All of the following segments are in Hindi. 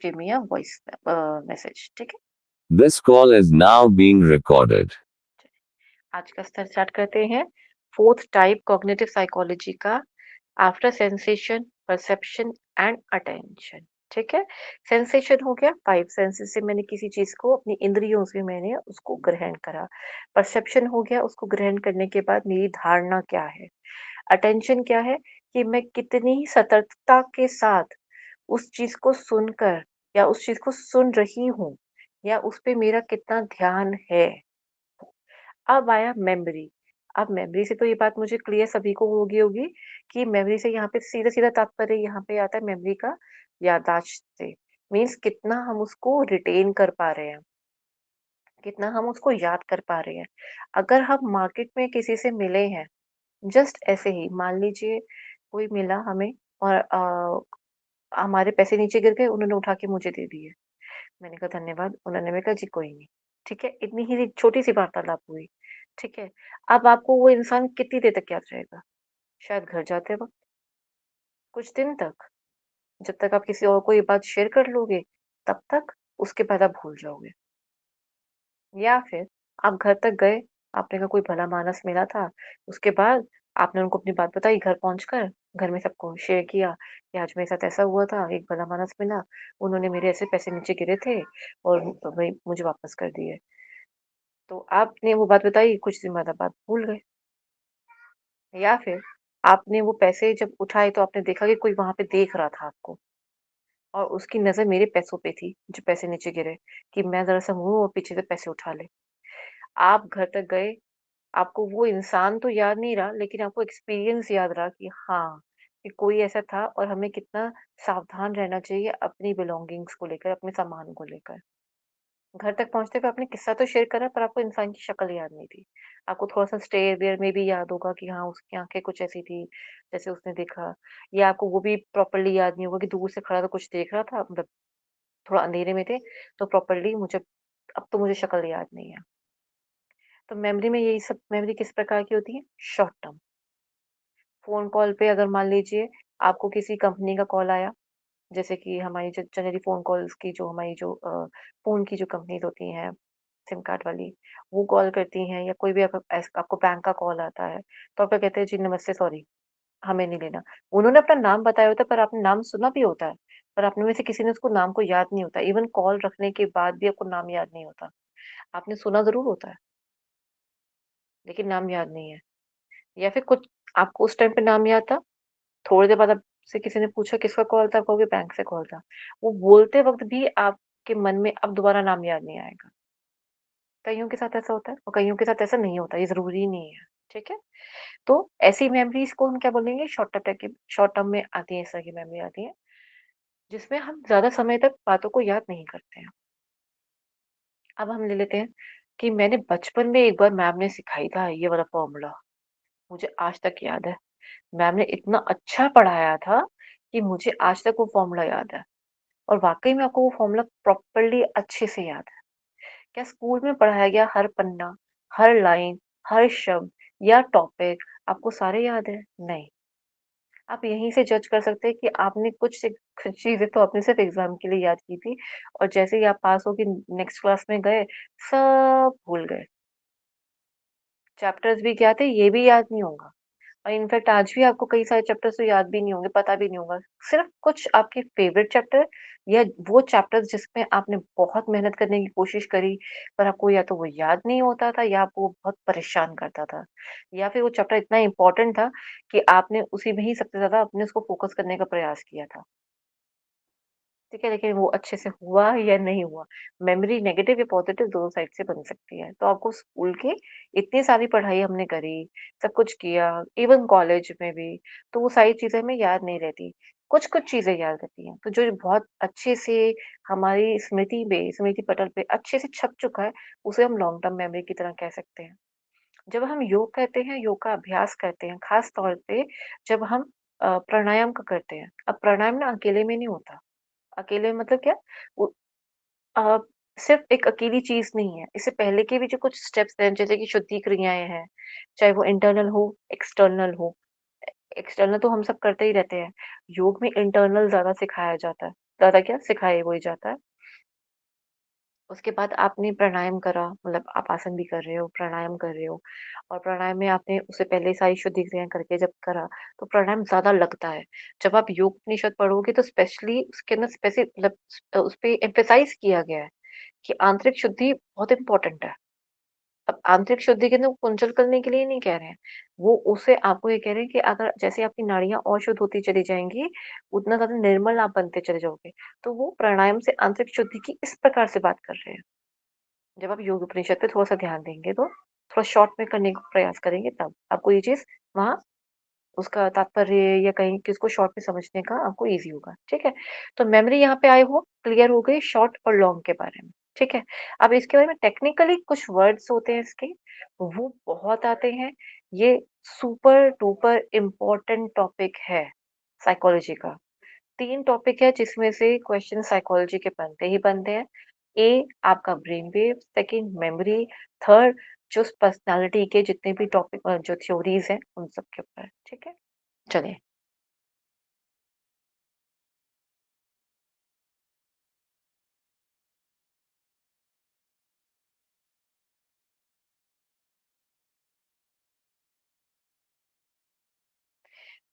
Give me a voice message, ठीक है? This call is now being recorded. आज का स्तर स्टार्ट करते हैं। फोर्थ टाइप कॉग्निटिव साइकोलॉजी का, after sensation, perception and attention. ठीक है, सेंसेशन हो गया, फाइव सेंसेस से मैंने किसी चीज को अपनी इंद्रियों से मैंने उसको ग्रहण करा। परसेप्शन हो गया, उसको ग्रहण करने के बाद मेरी धारणा क्या है। अटेंशन क्या है कि मैं कितनी सतर्कता के साथ उस चीज को सुनकर या उस चीज को सुन रही हूँ या उस पे मेरा कितना ध्यान है। अब आया मेमोरी। अब मेमोरी से तो ये बात मुझे क्लियर सभी को होगी होगी कि मेमोरी से यहाँ पे सीधा-सीधा तात्पर्य यहाँ पे आता है मेमोरी का, याददाश्त से। मीन्स कितना हम उसको रिटेन कर पा रहे हैं, कितना हम उसको याद कर पा रहे हैं। अगर हम मार्केट में किसी से मिले हैं, जस्ट ऐसे ही मान लीजिए कोई मिला हमें और हमारे पैसे नीचे गिर गए, उन्होंने उठा के मुझे दे दिए। मैंने कहा धन्यवाद, उन्होंने भी कहा जी कोई नहीं। ठीक है, इतनी ही छोटी-सी वार्तालाप हुई। ठीक है, अब आपको वो इंसान कितनी देर तक याद रहेगा? शायद घर जाते वक़्त, कुछ दिन तक, जब तक आप किसी और को ये बात शेयर कर लोगे, तब तक, उसके बाद आप भूल जाओगे। या फिर आप घर तक गए, आपने कहा कोई भला-मानस मिला था, उसके बाद आपने उनको अपनी बात बताई घर पहुँचकर, घर में सबको शेयर किया कि आज मेरे साथ ऐसा हुआ था, एक भला-मानस मिला, उन्होंने मेरे ऐसे पैसे नीचे गिरे थे और वही मुझे वापस कर दिए। तो आपने वो बात बताई, कुछ दिन बाद आप बात भूल गए। या फिर आपने वो पैसे जब उठाए तो आपने देखा कि कोई वहाँ पे देख रहा था आपको और उसकी नज़र मेरे पैसों पे थी, जो पैसे नीचे गिरे, कि मैं ज़रा-सा मुड़ूँ और पीछे से पैसे उठा ले। आप घर तक गए, आपको वो इंसान तो याद नहीं रहा, लेकिन आपको एक्सपीरियंस याद रहा कि हाँ, कि कोई ऐसा था और हमें कितना सावधान रहना चाहिए अपनी बिलॉन्गिंग्स को लेकर, अपने सामान को लेकर। घर तक पहुँचते हुए आपने किस्सा तो शेयर करा पर आपको इंसान की शक्ल याद नहीं थी। आपको थोड़ा-सा स्टेयर वेयर में भी याद होगा कि हाँ, उसकी आँखें कुछ ऐसी थी, जैसे उसने देखा, या आपको वो भी प्रॉपर्ली याद नहीं होगा कि दूर से खड़ा था, कुछ देख रहा था, मतलब थोड़ा अंधेरे में थे, तो प्रॉपर्ली मुझे अब तो मुझे शक्ल याद नहीं है। तो मेमोरी में यही सब मेमोरी किस प्रकार की होती है? Short term. फ़ोन कॉल पे अगर मान लीजिए आपको किसी कंपनी का कॉल आया, जैसे कि हमारी जो जनरली फ़ोन कॉल्स की जो हमारी जो फ़ोन की जो कंपनीज़ होती हैं, सिम कार्ड वाली, वो कॉल करती हैं या कोई भी आपको बैंक का कॉल आता है, तो आपको कहते हैं जी नमस्ते, सॉरी, हमें नहीं लेना। उन्होंने अपना नाम बताया होता है पर आपने नाम सुना भी होता है, पर आप में से किसी ने उसको नाम को याद नहीं होता। इवन कॉल रखने के बाद भी आपको नाम याद नहीं होता। आपने सुना ज़रूर होता है, लेकिन नाम याद नहीं है। या फिर कुछ आपको उस टाइम पे नाम याद था, थोड़ी देर बाद आपसे किसी ने पूछा किसका कॉल था, आप कहोगे बैंक से कॉल था। वो बोलते वक़्त भी आपके मन में अब दोबारा नाम याद नहीं आएगा। कइयों के साथ ऐसा होता है और कइयों के साथ ऐसा नहीं होता, ये ज़रूरी नहीं है, ठीक है? तो ऐसी मेमोरीज़ को हम क्या बोलेंगे, शॉर्ट टर्म में आती है, इस तरह की मेमोरी आती है, जिसमें हम ज़्यादा समय तक बातों को याद नहीं करते हैं। अब हम ले लेते हैं कि मैंने बचपन में एक बार मैम ने सिखाई था ये वाला फ़ॉर्मूला, मुझे आज तक याद है। मैम ने इतना अच्छा पढ़ाया था कि मुझे आज तक वो फ़ॉर्मूला याद है और वाक़ई में आपको वो फ़ॉर्मूला प्रॉपर्ली अच्छे से याद है। क्या स्कूल में पढ़ाया गया हर पन्ना, हर लाइन, हर शब्द या टॉपिक आपको सारे याद हैं? नहीं। आप यहीं से जज कर सकते हैं कि आपने कुछ चीज़ें तो आपने सिर्फ़ एग्ज़ाम के लिए याद की थी और जैसे ही आप पास हो के नेक्स्ट क्लास में गए, सब भूल गए। चैप्टर्स भी क्या थे, ये भी याद नहीं होगा। और इनफैक्ट आज भी आपको कई सारे चैप्टर्स तो याद भी नहीं होंगे, पता भी नहीं होगा। सिर्फ़ कुछ आपके फ़ेवरेट चैप्टर या वो चैप्टर्स जिसमें आपने बहुत मेहनत करने की कोशिश करी, पर आपको या तो वो याद नहीं होता था या आपको वो बहुत परेशान करता था। या फिर वो चैप्टर इतना इम्पोर्टेंट था कि आपने उसी में ही सबसे ज़्यादा अपने उसको फ़ोकस करने का प्रयास किया था। ठीक है, लेकिन वो अच्छे से हुआ या नहीं हुआ। मेमोरी नेगेटिव या पॉज़िटिव दोनों साइड से बन सकती है। तो आपको स्कूल की इतनी सारी पढ़ाई हमने करी, सब कुछ किया, इवन कॉलेज में भी, तो वो सारी चीज़ें हमें याद नहीं रहती। कुछ-कुछ चीज़ें याद रहती हैं, तो जो बहुत अच्छे से हमारी स्मृति पटल पे अच्छे से छप चुका है, उसे हम लॉन्ग टर्म मेमोरी की तरह कह सकते हैं। जब हम योग कहते हैं, योग का अभ्यास करते हैं, खास तौर पे जब हम प्राणायाम का करते हैं। अब प्राणायाम ना अकेले में नहीं होता। अकेले मतलब क्या? वो अ, सिर्फ़ एक अकेली चीज़ नहीं है। इससे पहले के भी जो कुछ स्टेप्स हैं, जैसे कि शुद्धि क्रियाएँ हैं, चाहे वो इंटरनल हो, एक्सटर्नल हो। एक्सटर्नल तो हम सब करते ही रहते हैं। योग में इंटरनल ज़्यादा सिखाया जाता है। ज़्यादा क्या सिखाया वही जाता है। उसके बाद आपने प्राणायाम करा, मतलब आप आसन भी कर रहे हो, प्राणायाम कर रहे हो और प्राणायाम में आपने उससे पहले सारी शुद्धि क्रियाएँ करके जब करा, तो प्राणायाम ज़्यादा लगता है। जब आप योग उपनिषद पढ़ोगे तो स्पेशली उसके अंदर मतलब उसपे एम्फसाइज़ किया गया है कि आंतरिक शुद्धि बहुत इम्पोर्टेंट है। अब आंतरिक शुद्धि के अंदर वो कुंचल करने के लिए नहीं कह रहे हैं। वो उसे आपको ये कह रहे हैं कि अगर जैसे आपकी नाड़ियाँ और शुद्ध होती चली जाएँगी, उतना ज़्यादा निर्मल आप बनते चले जाओगे। तो वो प्राणायाम से आंतरिक शुद्धि की इस प्रकार से बात कर रहे हैं। जब आप योग उपनिषद पे थोड़ा-सा ध्यान देंगे तो, थोड़ा शॉर्ट में करने का प्रयास करेंगे तब, आपको ये चीज़ वहाँ उसका तात्पर्य या कहीं कि इसको शॉर्ट में समझने का आपको ईज़ी होगा, ठीक है? तो मेमोरी यहाँ पे आई होप क्लियर हो गई शॉर्ट और लॉन्ग के बारे में, ठीक है? अब इसके बारे में टेक्निकली कुछ वर्ड्स होते हैं इसके, वो बहुत आते हैं। ये सुपर डुपर इम्पोर्टेंट टॉपिक है साइकोलॉजी का। 3 टॉपिक है जिसमें से क्वेश्चन साइकोलॉजी के बनते ही बनते हैं। ए आपका brain wave, second memory, third जो पर्सनैलिटी के जितने भी टॉपिक जो थ्योरीज़ हैं उन सब के ऊपर, ठीक है? चलिए,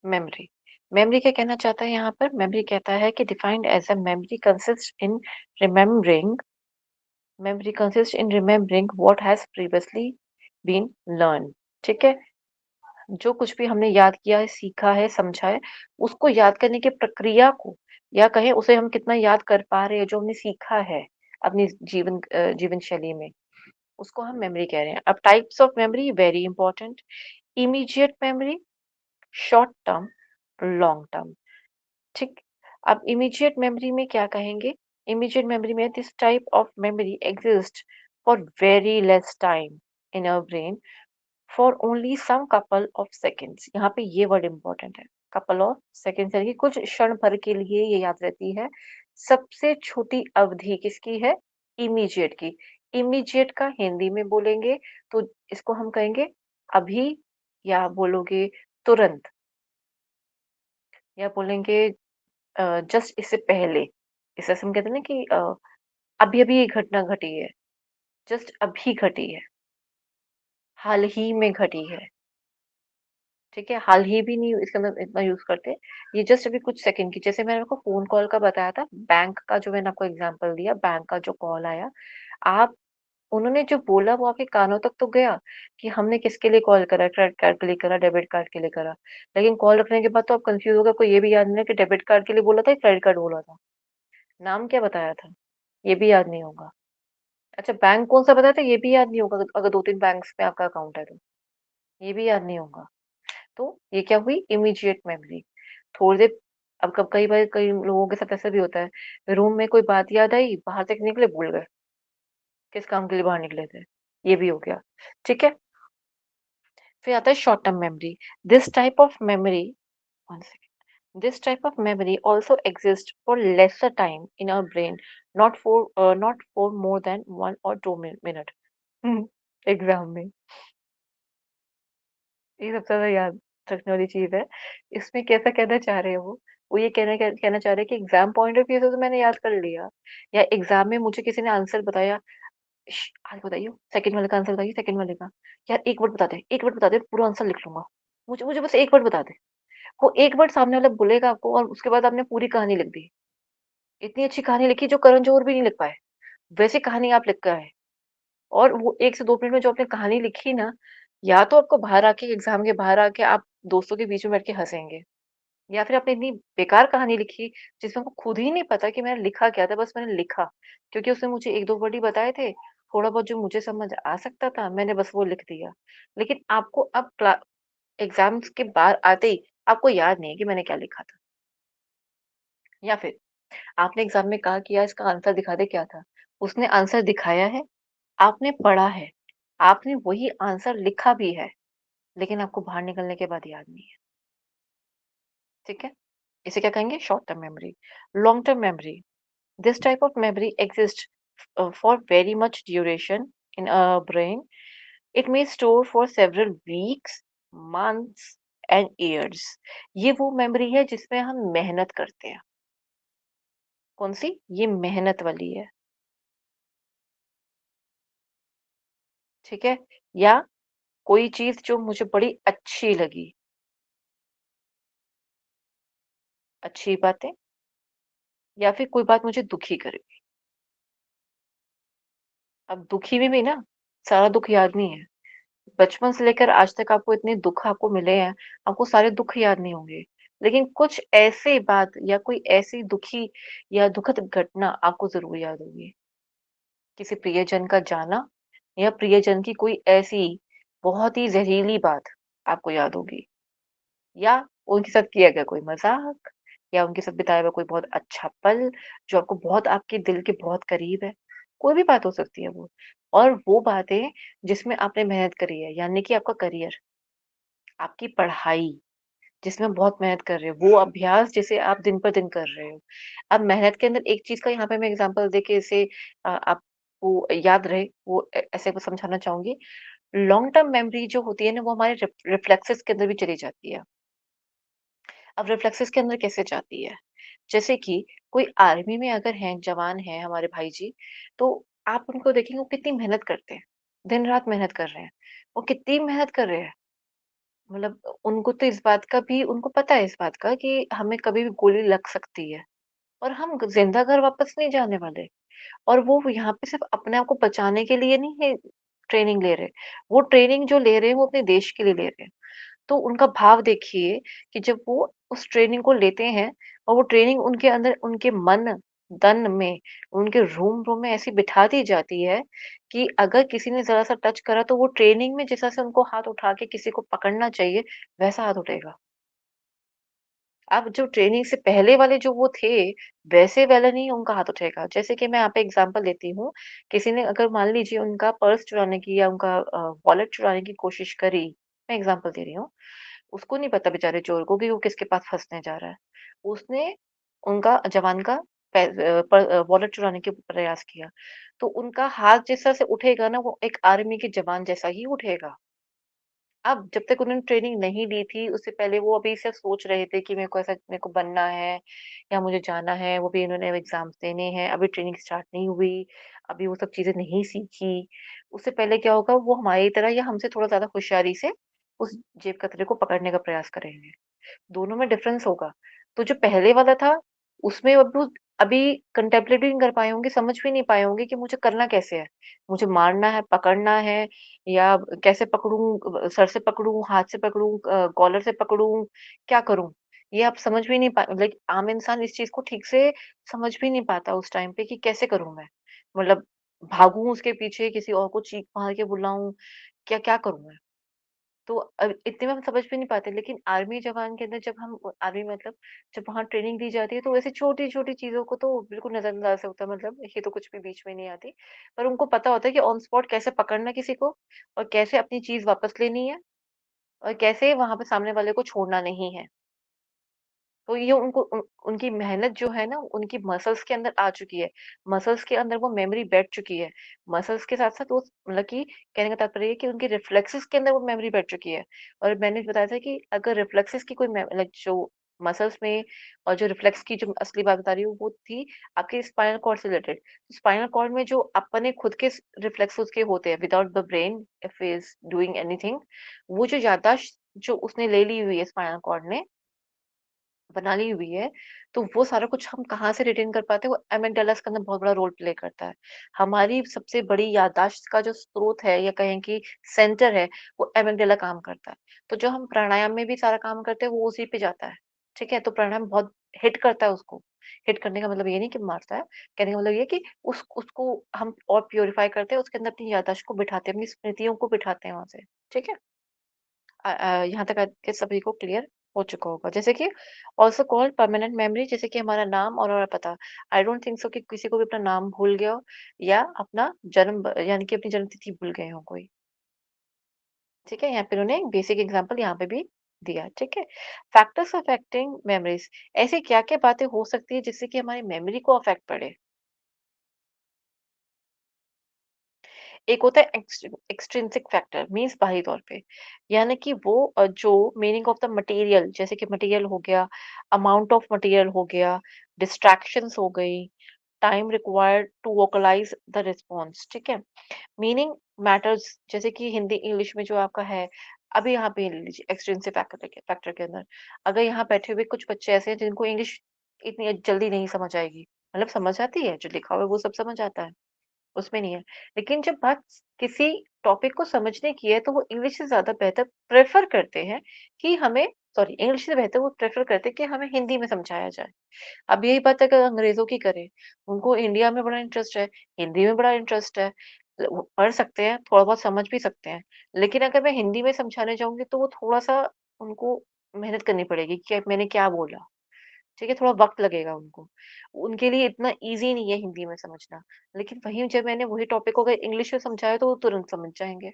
मेमोरी। मेमोरी क्या कहना चाहता है यहाँ पर? मेमोरी कहता है कि defined as a memory consist in remembering what has previously been learned, ठीक है? जो कुछ भी हमने याद किया है, सीखा है, समझा है, उसको याद करने की प्रक्रिया को या कहें उसे हम कितना याद कर पा रहे हैं, जो हमने सीखा है अपनी जीवन शैली में, उसको हम मेमोरी कह रहे हैं। अब types of memory very important, immediate memory, short term, long term, ठीक? अब इमीडिएट मेमोरी में क्या कहेंगे? इमीडिएट मेमोरी में this type of memory exists for very less time in our brain for only some couple of seconds. यहाँ पे ये वर्ड इंपॉर्टेंट है, कपल ऑफ सेकंड्स यानी कि कुछ क्षण भर के लिए ये याद रहती है। सबसे छोटी अवधि किसकी है? इमीडिएट की। इमीडिएट का हिंदी में बोलेंगे तो इसको हम कहेंगे अभी, या बोलोगे तुरंत, या बोलेंगे जस्ट इससे पहले। इसे हम कहते हैं ना कि अभी अभी ये घटना घटी है, जस्ट अभी घटी है, हाल ही में घटी है। ठीक है? हाल ही भी नहीं इसके अंदर इतना यूज़ करते। ये जस्ट अभी कुछ सेकंड की, जैसे मैंने आपको फ़ोन कॉल का बताया था, बैंक का जो मैंने आपको एग्ज़ाम्पल दिया, बैंक का जो कॉल आया, आप उन्होंने जो बोला वो आपके कानों तक तो गया कि हमने किसके लिए कॉल करा, क्रेडिट कार्ड के लिए करा, डेबिट कार्ड के लिए करा। लेकिन कॉल रखने के बाद तो आप कन्फ्यूज़ हो गए, आपको ये भी याद नहीं है कि डेबिट कार्ड के लिए बोला था या क्रेडिट कार्ड बोला था। नाम क्या बताया था, ये भी याद नहीं होगा। अच्छा बैंक कौन-सा बताया था, ये भी याद नहीं होगा अगर 2-3 बैंक्स में आपका अकाउंट है तो, ये भी याद नहीं होगा। तो ये क्या हुई इमीडिएट मेमोरी। थोड़ी देर, अब कब कई बार कई लोगों के साथ ऐसा भी होता है, रूम में कोई बात याद आई, बाहर से निकले भूल गए, किस काम के लिए बाहर निकले थे, ये भी हो गया, ठीक है? फिर आता है short term memory. This type of memory, one second, this type of memory also exist for lesser time in our brain, not for more than 1 और 2 मिनट। एग्जाम में ये सबसे ज़्यादा याद रखने वाली चीज़ है। इसमें कैसा कहना चाह रहे हैं वो ये कहना चाह रहे हैं कि एग्ज़ाम पॉइंट ऑफ व्यू से तो मैंने याद कर लिया, या एग्ज़ाम में मुझे किसी ने आंसर बताया, आज बताइए सेकंड वाले का आंसर बताइए सेकंड वाले का। यार 1 वर्ड बता दे, 1 वर्ड बता दे, पूरा आंसर लिख लूँगा। मुझे मुझे बस 1 वर्ड बता दे। वो 1 वर्ड सामने वाला बोलेगा आपको और उसके बाद आपने पूरी कहानी लिख दी। इतनी अच्छी कहानी लिखी जो करण जौहर भी नहीं लिख पाए। वैसी कहानी आप लिख के आए। और वो 1 से 2 मिनट में जो आपने कहानी लिखी ना, या तो आपको बाहर आके एग्ज़ाम के बाहर आके आप दोस्तों के बीच में बैठ के हँसेंगे, या फिर आपने इतनी बेकार कहानी लिखी जिसमें आपको खुद ही नहीं पता कि मैंने लिखा क्या था, बस मैंने लिखा। क्योंकि उसने मुझे 1-2 वर्ड ही बताए थे, थोड़ा बहुत जो मुझे समझ आ सकता था, मैंने बस वो लिख दिया। लेकिन आपको अब एग्ज़ाम्स के बाहर आते ही आपको याद नहीं है कि मैंने क्या लिखा था। या फिर आपने एग्ज़ाम में कहा कि यार इसका आंसर दिखा दे क्या था? उसने आंसर दिखाया है, आपने पढ़ा है, आपने वही आंसर लिखा भी है, लेकिन आपको बाहर निकलने के बाद याद नहीं है, ठीक है? इसे क्या कहेंगे? Short term memory. Long term memory, this type of memory exists for very much duration in a brain. It may store for several weeks, months and years. ये वो मेमोरी है जिसमें हम मेहनत करते हैं। कौन-सी? ये मेहनत वाली है, ठीक है? या कोई चीज़ जो मुझे बड़ी अच्छी लगी, अच्छी बातें या फिर कोई बात मुझे दुखी कर गई। अब दुखी में भी ना सारा दुःख याद नहीं है। बचपन से लेकर आज तक आपको इतने दुःख आपको मिले हैं, आपको सारे दुःख याद नहीं होंगे। लेकिन कुछ ऐसी बात या कोई ऐसी दुखी या दुखद घटना आपको ज़रूर याद होगी। किसी प्रियजन का जाना या प्रियजन की कोई ऐसी बहुत ही ज़हरीली बात आपको याद होगी या उनके साथ किया गया कोई मज़ाक या उनके साथ बिताया हुआ कोई बहुत अच्छा पल, जो आपको बहुत आपके दिल के बहुत करीब है। कोई भी बात हो सकती है वो और वो बातें जिसमें आपने मेहनत करी है, यानी कि आपका करियर, आपकी पढ़ाई जिसमें बहुत मेहनत कर रहे हो, वो अभ्यास जिसे आप दिन पर दिन कर रहे हो। अब मेहनत के अंदर एक चीज़ का यहाँ पे मैं एग्ज़ाम्पल देके इसे आपको याद रहे, वो ऐसे को समझाना चाहूँगी। लॉन्ग टर्म मेमोरी जो होती है ना, वो हमारे रिफ्लेक्सेस के अंदर भी चली जाती है। अब रिफ्लेक्सेस के अंदर कैसे जाती है? जैसे कि कोई आर्मी में अगर हैं, जवान हैं हमारे भाई जी, तो आप उनको देखेंगे वो कितनी मेहनत करते हैं। दिन-रात मेहनत कर रहे हैं। वो कितनी मेहनत कर रहे हैं। मतलब उनको तो इस बात का भी उनको पता है इस बात का कि हमें कभी भी गोली लग सकती है और हम ज़िंदा घर वापस नहीं जाने वाले और वो यहाँ पे सिर्फ़ अपने आप को बचाने के लिए नहीं है ट्रेनिंग ले रहे। वो ट्रेनिंग जो ले रहे हैं, वो अपने देश के लिए ले रहे हैं। तो उनका भाव देखिए कि जब वो उस ट्रेनिंग को लेते हैं और वो ट्रेनिंग उनके अंदर उनके मन-तन में, उनके रोम-रोम में ऐसी बिठा दी जाती है कि अगर किसी ने ज़रा-सा टच करा तो वो ट्रेनिंग में जिस तरह से उनको हाथ उठा के किसी को पकड़ना चाहिए, वैसा हाथ उठेगा। अब जो ट्रेनिंग से पहले वाले जो वो थे, वैसे वाला नहीं उनका हाथ उठेगा। जैसे कि मैं यहाँ पे एग्ज़ाम्पल लेती हूँ, किसी ने अगर मान लीजिए उनका पर्स चुराने की या उनका वॉलेट चुराने की कोशिश करी, मैं एग्ज़ाम्पल दे रही हूँ। उसको नहीं पता बेचारे चोर को कि वो किसके पास फँसने जा रहा है। उसने उनका जवान का वॉलेट चुराने के प्रयास किया। तो उनका हाथ जिस तरह से उठेगा ना, वो एक आर्मी के जवान जैसा ही उठेगा। अब जब तक उन्होंने ट्रेनिंग नहीं ली थी, उससे पहले वो अभी सिर्फ़ सोच रहे थे कि मेरे को बनना है या मुझे जाना है, वो भी इन्होंने एग्ज़ाम्स देने हैं, अभी ट्रेनिंग स्टार्ट नहीं हुई, अभी वो सब चीज़ें नहीं सीखी। उससे पहले क्या होगा, वो हमारी तरह या हमसे थोड़ा ज़्यादा होशियारी से उस जेब कतरे को पकड़ने का प्रयास करेंगे। दोनों में डिफ़रेंस होगा। तो जो पहले वाला था, उसमें अब वो अभी कंटेम्पलेट भी नहीं कर पाए होंगे, समझ भी नहीं पाए होंगे कि मुझे करना कैसे है? मुझे मारना है, पकड़ना है या कैसे पकड़ूँ सर से पकड़ूँ, हाथ से पकड़ूँ कॉलर से पकड़ूँ, क्या करूँ? ये आप समझ भी नहीं लाइक आम इंसान इस चीज़ को ठीक से समझ भी नहीं पाता उस टाइम पे कि कैसे करूँ मैं? मतलब भागूँ उसके पीछे, किसी और को चीख-मार के बुलाऊँ, क्या करूँ मैं? तो इतने में हम समझ भी नहीं पाते, लेकिन आर्मी जवान के अंदर जब हम आर्मी मतलब जब वहाँ ट्रेनिंग दी जाती है, तो ऐसी छोटी-छोटी चीज़ों को तो बिल्कुल नज़रअंदाज होता है, मतलब ये तो कुछ भी बीच में नहीं आती। पर उनको पता होता है कि ऑन स्पॉट कैसे पकड़ना है किसी को और कैसे अपनी चीज़ वापस लेनी है और कैसे वहाँ पे सामने वाले को छोड़ना नहीं है। तो ये उनको उनकी मेहनत जो है ना, उनकी मसल्स के अंदर आ चुकी है। मसल्स के अंदर वो मेमोरी बैठ चुकी है। मसल्स के साथ-साथ वो मतलब कि कहने का तात्पर्य ये है कि उनके रिफ्लेक्सेस के अंदर वो मेमोरी बैठ चुकी है। और मैंने बताया था कि अगर रिफ्लेक्सेस की कोई लाइक जो मसल्स में और जो रिफ्लेक्स की जो असली बात बता रही हूँ, वो थी आपके स्पाइनल कॉर्ड से रिलेटेड। स्पाइनल कॉर्ड में जो अपने खुद के रिफ्लेक्स उसके होते हैं without the brain if he is doing anything, वो जो याददाश्त जो उसने ले ली हुई है स्पाइनल कॉर्ड ने बना ली हुई है, तो वो सारा कुछ हम कहाँ से रिटेन कर पाते हैं, वो एमिगडाला के अंदर बहुत बड़ा रोल प्ले करता है। हमारी सबसे बड़ी याददाश्त का जो स्रोत है या कहें कि सेंटर है, वो एमिगडाला काम करता है। तो जो हम प्राणायाम में भी सारा काम करते हैं, वो उसी पे जाता है, ठीक है? तो प्राणायाम बहुत हिट करता है उसको। हिट करने का मतलब ये नहीं कि मारता है, कहने का मतलब ये है कि उसको हम और प्यूरिफाई करते हैं, उसके अंदर अपनी याददाश्त को बिठाते हैं, अपनी स्मृतियों को बिठाते हैं वहाँ से, ठीक है? यहाँ तक के सभी को क्लियर हो चुका होगा। जैसे कि ऑल्सो कॉल्ड परमानेंट मेमोरी जैसे कि हमारा नाम और हमारा पता। आई डोंट थिंक सो कि किसी को भी अपना नाम भूल गया हो या अपना यानी कि अपनी जन्म तिथि भूल गए हो कोई। ठीक है? यहाँ पे उन्होंने एक बेसिक एग्जांपल यहाँ पे भी दिया, ठीक है? फैक्टर्स अफेक्टिंग मेमोरीज़ ऐसी क्या-क्या बातें हो सकती है जिससे कि हमारी मेमोरी को अफेक्ट पड़े? एक होता है एक्सट्रिंसिक फैक्टर मीन्स बाहरी तौर पे, यानी कि वो जो मीनिंग ऑफ द मटेरियल, जैसे कि मटेरियल हो गया, अमाउंट ऑफ मटेरियल हो गया, डिस्ट्रैक्शंस हो गई, time required to vocalise the response, ठीक है। मीनिंग मैटर्स, जैसे कि हिंदी इंग्लिश में जो आपका है, अभी यहाँ पे ले लीजिए एक्सट्रिंसिक फैक्टर के अंदर, अगर यहाँ बैठे हुए कुछ बच्चे ऐसे हैं जिनको इंग्लिश इतनी जल्दी नहीं समझ आएगी, मतलब समझ आती है, जो लिखा हुआ है वो सब समझ आता है, उसमें नहीं है। लेकिन जब बात किसी टॉपिक को समझने की है, तो वो इंग्लिश से ज़्यादा बेहतर प्रेफ़र करते हैं कि हमें, सॉरी, इंग्लिश से बेहतर वो प्रेफ़र करते हैं कि हमें हिंदी में समझाया जाए। अब यही बात अगर अंग्रेज़ों की करें, उनको इंडिया में बड़ा इंटरेस्ट है, हिंदी में बड़ा इंटरेस्ट है, वो पढ़ सकते हैं, थोड़ा बहुत समझ भी सकते हैं। लेकिन अगर मैं हिंदी में समझाने जाऊँगी, तो वो थोड़ा-सा उनको मेहनत करनी पड़ेगी कि मैंने क्या बोला? ठीक है, थोड़ा वक़्त लगेगा उनको। उनके लिए इतना ईज़ी नहीं है हिंदी में समझना। लेकिन वहीं जब मैंने वही टॉपिक को अगर इंग्लिश में समझाया तो वो तुरंत समझ जाएँगे,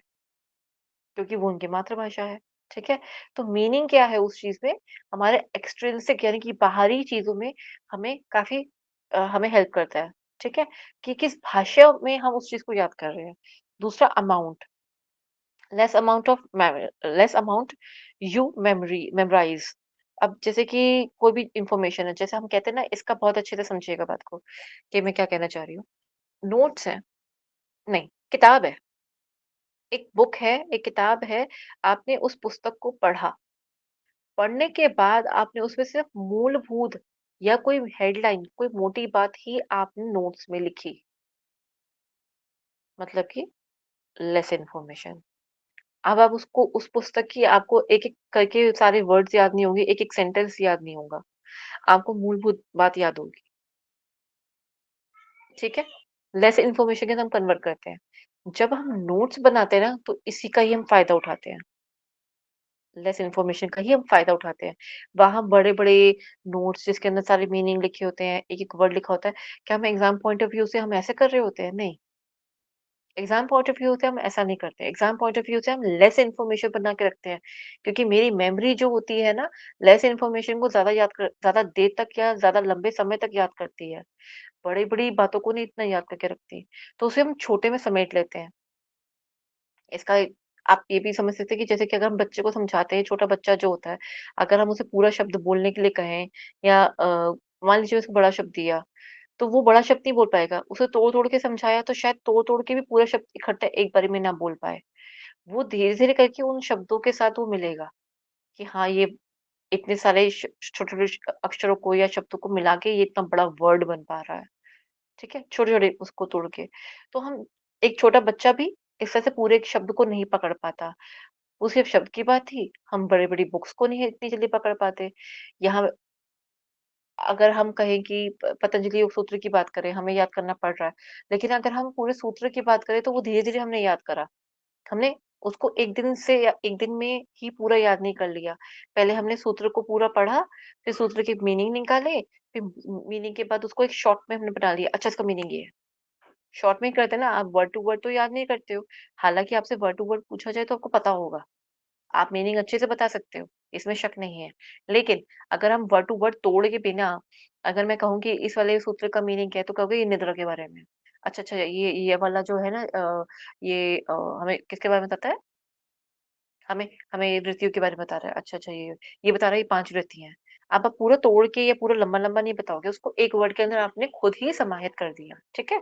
क्योंकि वो उनकी मातृभाषा है। ठीक है? तो मीनिंग क्या है उस चीज़ में, हमारे एक्सट्रिंसिक यानी कि बाहरी चीज़ों में हमें काफ़ी हमें हेल्प करता है। ठीक है? कि किस भाषा में हम उस चीज़ को याद कर रहे हैं। दूसरा amount, less amount you memorise. अब जैसे कि कोई भी इन्फॉर्मेशन है, जैसे हम कहते हैं ना, इसका बहुत अच्छे से समझिएगा बात को, कि मैं क्या कहना चाह रही हूँ। नोट्स हैं, नहीं, किताब है, एक बुक है, एक किताब है, आपने उस पुस्तक को पढ़ा, पढ़ने के बाद आपने उसमें सिर्फ मूलभूत या कोई हेडलाइन, कोई मोटी बात ही आपने नोट्स में लिखी, मतलब कि लेस इन्फॉर्मेशन। अब आप उसको, उस पुस्तक की आपको एक-एक करके सारे वर्ड्स याद नहीं होंगे, एक-एक सेंटेंस याद नहीं होगा। आपको मूलभूत बात याद होगी, ठीक है? लेस इन्फॉर्मेशन के अंदर हम कन्वर्ट करते हैं। जब हम नोट्स बनाते हैं ना, तो इसी का ही हम फ़ायदा उठाते हैं। लेस इन्फॉर्मेशन का ही हम फ़ायदा उठाते हैं। वहाँ बड़े-बड़े नोट्स जिसके अंदर सारे मीनिंग लिखे होते हैं, एक-एक वर्ड लिखा होता है। क्या हम एग्ज़ाम पॉइंट ऑफ व्यू से हम ऐसे कर रहे होते हैं? नहीं। एग्ज़ाम पॉइंट ऑफ व्यू से हम ऐसा नहीं करते। एग्ज़ाम पॉइंट ऑफ व्यू से हम लेस इन्फॉर्मेशन बना के रखते हैं। क्योंकि मेरी मेमोरी जो होती है ना, लेस इन्फॉर्मेशन को ज़्यादा देर तक या ज़्यादा लंबे समय तक याद करती है। बड़ी-बड़ी बातों को नहीं इतना याद करके रखती। तो उसे हम छोटे में समेट लेते हैं। इसका एक आप ये भी समझ सकते हैं कि जैसे कि अगर हम बच्चे को समझाते हैं, छोटा बच्चा जो होता है, अगर हम उसे पूरा शब्द बोलने के लिए कहें, या मान लीजिए उसको बड़ा शब्द दिया, तो वो बड़ा शब्द नहीं बोल पाएगा। उसे तोड़-तोड़ के समझाया तो शायद तोड़-तोड़ के भी पूरा शब्द इकट्ठा एक बारी में ना बोल पाए। वो धीरे-धीरे करके उन शब्दों के साथ वो मिलेगा कि हाँ, ये इतने सारे छोटे-छोटे अक्षरों को या शब्दों को मिला के ये इतना बड़ा वर्ड बन पा रहा है। ठीक है? छोटे-छोटे उसको तोड़ के। तो हम, एक छोटा बच्चा भी इस तरह से पूरे एक शब्द को नहीं पकड़ पाता। वो सिर्फ़ शब्द की बात थी, हम बड़ी-बड़ी बुक्स को नहीं इतनी जल्दी पकड़ पाते। यहाँ अगर हम कहें कि पतंजलि योग सूत्र की बात करें, हमें याद करना पड़ रहा है। लेकिन अगर हम पूरे सूत्र की बात करें, तो वो धीरे-धीरे हमने याद करा। हमने उसको 1 दिन से या 1 दिन में ही पूरा याद नहीं कर लिया। पहले हमने सूत्र को पूरा पढ़ा, फिर सूत्र के मीनिंग निकाले, फिर मीनिंग के बाद उसको एक शॉर्ट में हमने बना लिया। अच्छा, इसका मीनिंग ये है। शॉर्ट में करते हैं ना, आप वर्ड टू वर्ड तो याद नहीं करते हो। हालाँकि आपसे वर्ड टू वर्ड पूछा जाए तो आपको पता होगा। आप मीनिंग अच्छे से बता सकते हो, इसमें शक नहीं है। लेकिन अगर हम वर्ड टू वर्ड तोड़ के बिना, अगर मैं कहूँ कि इस वाले सूत्र का मीनिंग क्या है, तो कहोगे ये निद्रा के बारे में। अच्छा, अच्छा, ये वाला जो है ना, ये हमें किसके बारे में बताता है? हमें हमें ऋतुओं के बारे में बता रहा है। अच्छा, अच्छा, ये बता रहा है, ये 5 ऋतु हैं। अब आप पूरा तोड़ के या पूरा लंबा-लंबा नहीं बताओगे, उसको एक वर्ड के अंदर आपने खुद ही समाहित कर दिया, ठीक है?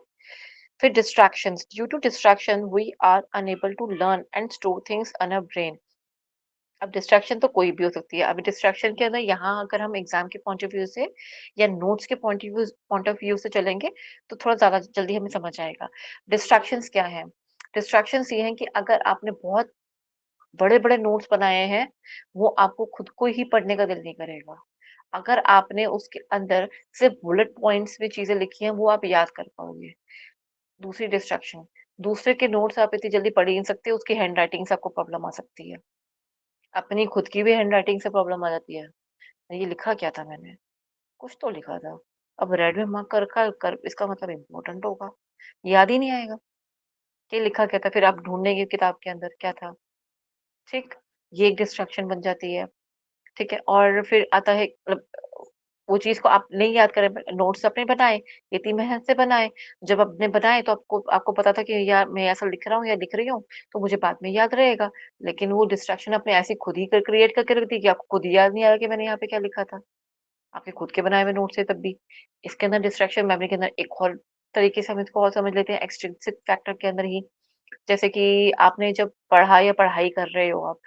फिर distractions, due to distraction we are unable to learn and store things in our brain. अब डिस्ट्रैक्शन तो कोई भी हो सकती है। अब डिस्ट्रैक्शन के अंदर यहाँ अगर हम एग्ज़ाम के पॉइंट ऑफ व्यू से या नोट्स के पॉइंट ऑफ व्यू से चलेंगे, तो थोड़ा ज़्यादा जल्दी हमें समझ आएगा। डिस्ट्रैक्शंस क्या हैं? डिस्ट्रैक्शंस ये हैं कि अगर आपने बहुत बड़े-बड़े नोट्स बनाए हैं, वो आपको खुद को ही पढ़ने का दिल नहीं करेगा। अगर आपने उसके अंदर सिर्फ़ बुलेट पॉइंट्स में चीज़ें लिखी हैं, वो आप याद कर पाओगे। दूसरी डिस्ट्रैक्शन, दूसरे के नोट्स आप इतनी जल्दी पढ़ ही नहीं सकते, उसकी हैंडराइटिंग से आपको प्रॉब्लम आ सकती है। अपनी खुद की भी हैंडराइटिंग से प्रॉब्लम आ जाती है। ये लिखा क्या था मैंने? कुछ तो लिखा था। अब रेड में मार्क कर रखा है, कर इसका मतलब इम्पोर्टेंट होगा। याद ही नहीं आएगा कि लिखा क्या था, फिर आप ढूँढेंगे किताब के अंदर क्या था, ठीक? ये एक डिस्ट्रैक्शन बन जाती है, ठीक है? और फिर आता है मतलब वो चीज़ को आप नहीं याद करें, नोट्स अपने बनाए, इतनी मेहनत से बनाए। जब आपने बनाए तो आपको आपको पता था कि यार मैं ऐसा लिख रहा हूँ या लिख रही हूँ, तो मुझे बाद में याद रहेगा। लेकिन वो डिस्ट्रैक्शन आपने ऐसे खुद ही क्रिएट करके रख दी कि आपको खुद ही याद नहीं आ रहा कि मैंने यहाँ पे क्या लिखा था। आपके खुद के बनाए हुए नोट्स है तब भी। इसके अंदर डिस्ट्रैक्शन मेमोरी के अंदर एक और तरीके से हम इसको और समझ लेते हैं एक्सट्रिंसिक फैक्टर के अंदर ही। जैसे कि आपने जब पढ़ा या पढ़ाई कर रहे हो आप,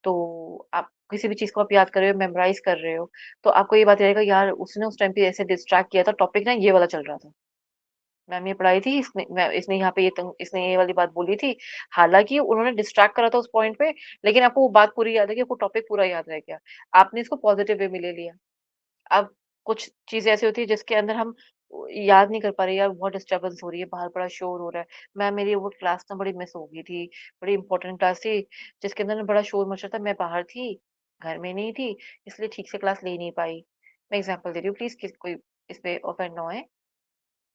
तो आप किसी भी चीज़ को आप याद कर रहे हो, मेमोराइज़ कर रहे हो, तो आपको ये बात रहेगा यार उसने उस टाइम पे ऐसे डिस्ट्रैक्ट किया था, टॉपिक ना ये वाला चल रहा था। मैम ये पढ़ाई थी, इसने यहाँ पे इसने ये वाली बात बोली थी। हालाँकि उन्होंने डिस्ट्रैक्ट करा था उस पॉइंट पे, लेकिन आपको वो बात पूरी याद है कि आपको टॉपिक पूरा याद रह गया। आपने इसको पॉज़िटिव वे में ले लिया। अब कुछ चीज़ें ऐसी होती है जिसके अंदर हम याद नहीं कर पा रहे, यार बहुत डिस्टर्बेंस हो रही है, बाहर बड़ा शोर हो रहा है। मैम मेरी वो क्लास ना बड़ी मिस हो गई थी, बड़ी इंपॉर्टेंट क्लास थी, जिसके अंदर ना बड़ा शोर मच रहा था, मैं बाहर थी, घर में नहीं थी, इसलिए ठीक से क्लास ले नहीं पाई। मैं एग्ज़ाम्पल दे रही हूँ, प्लीज़ कोई इसमें ऑफेंड ना होए,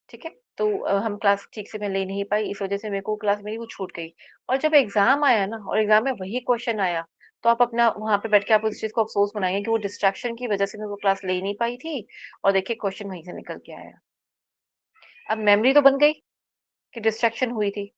ठीक है? तो हम क्लास ठीक से मैं ले नहीं पाई, इस वज़ह से मेरे को क्लास मेरी वो छूट गई। और जब एग्ज़ाम आया ना और एग्ज़ाम में वही क्वेश्चन आया, तो आप अपना वहाँ पे बैठ के आप उस चीज़ को अफ़सोस मनाएँगे कि वो डिस्ट्रैक्शन की वज़ह से मैं वो क्लास ले नहीं पाई थी और देखिए क्वेश्चन वहीं से निकल के आया। अब मेमोरी तो बन गई कि डिस्ट्रैक्शन हुई थी।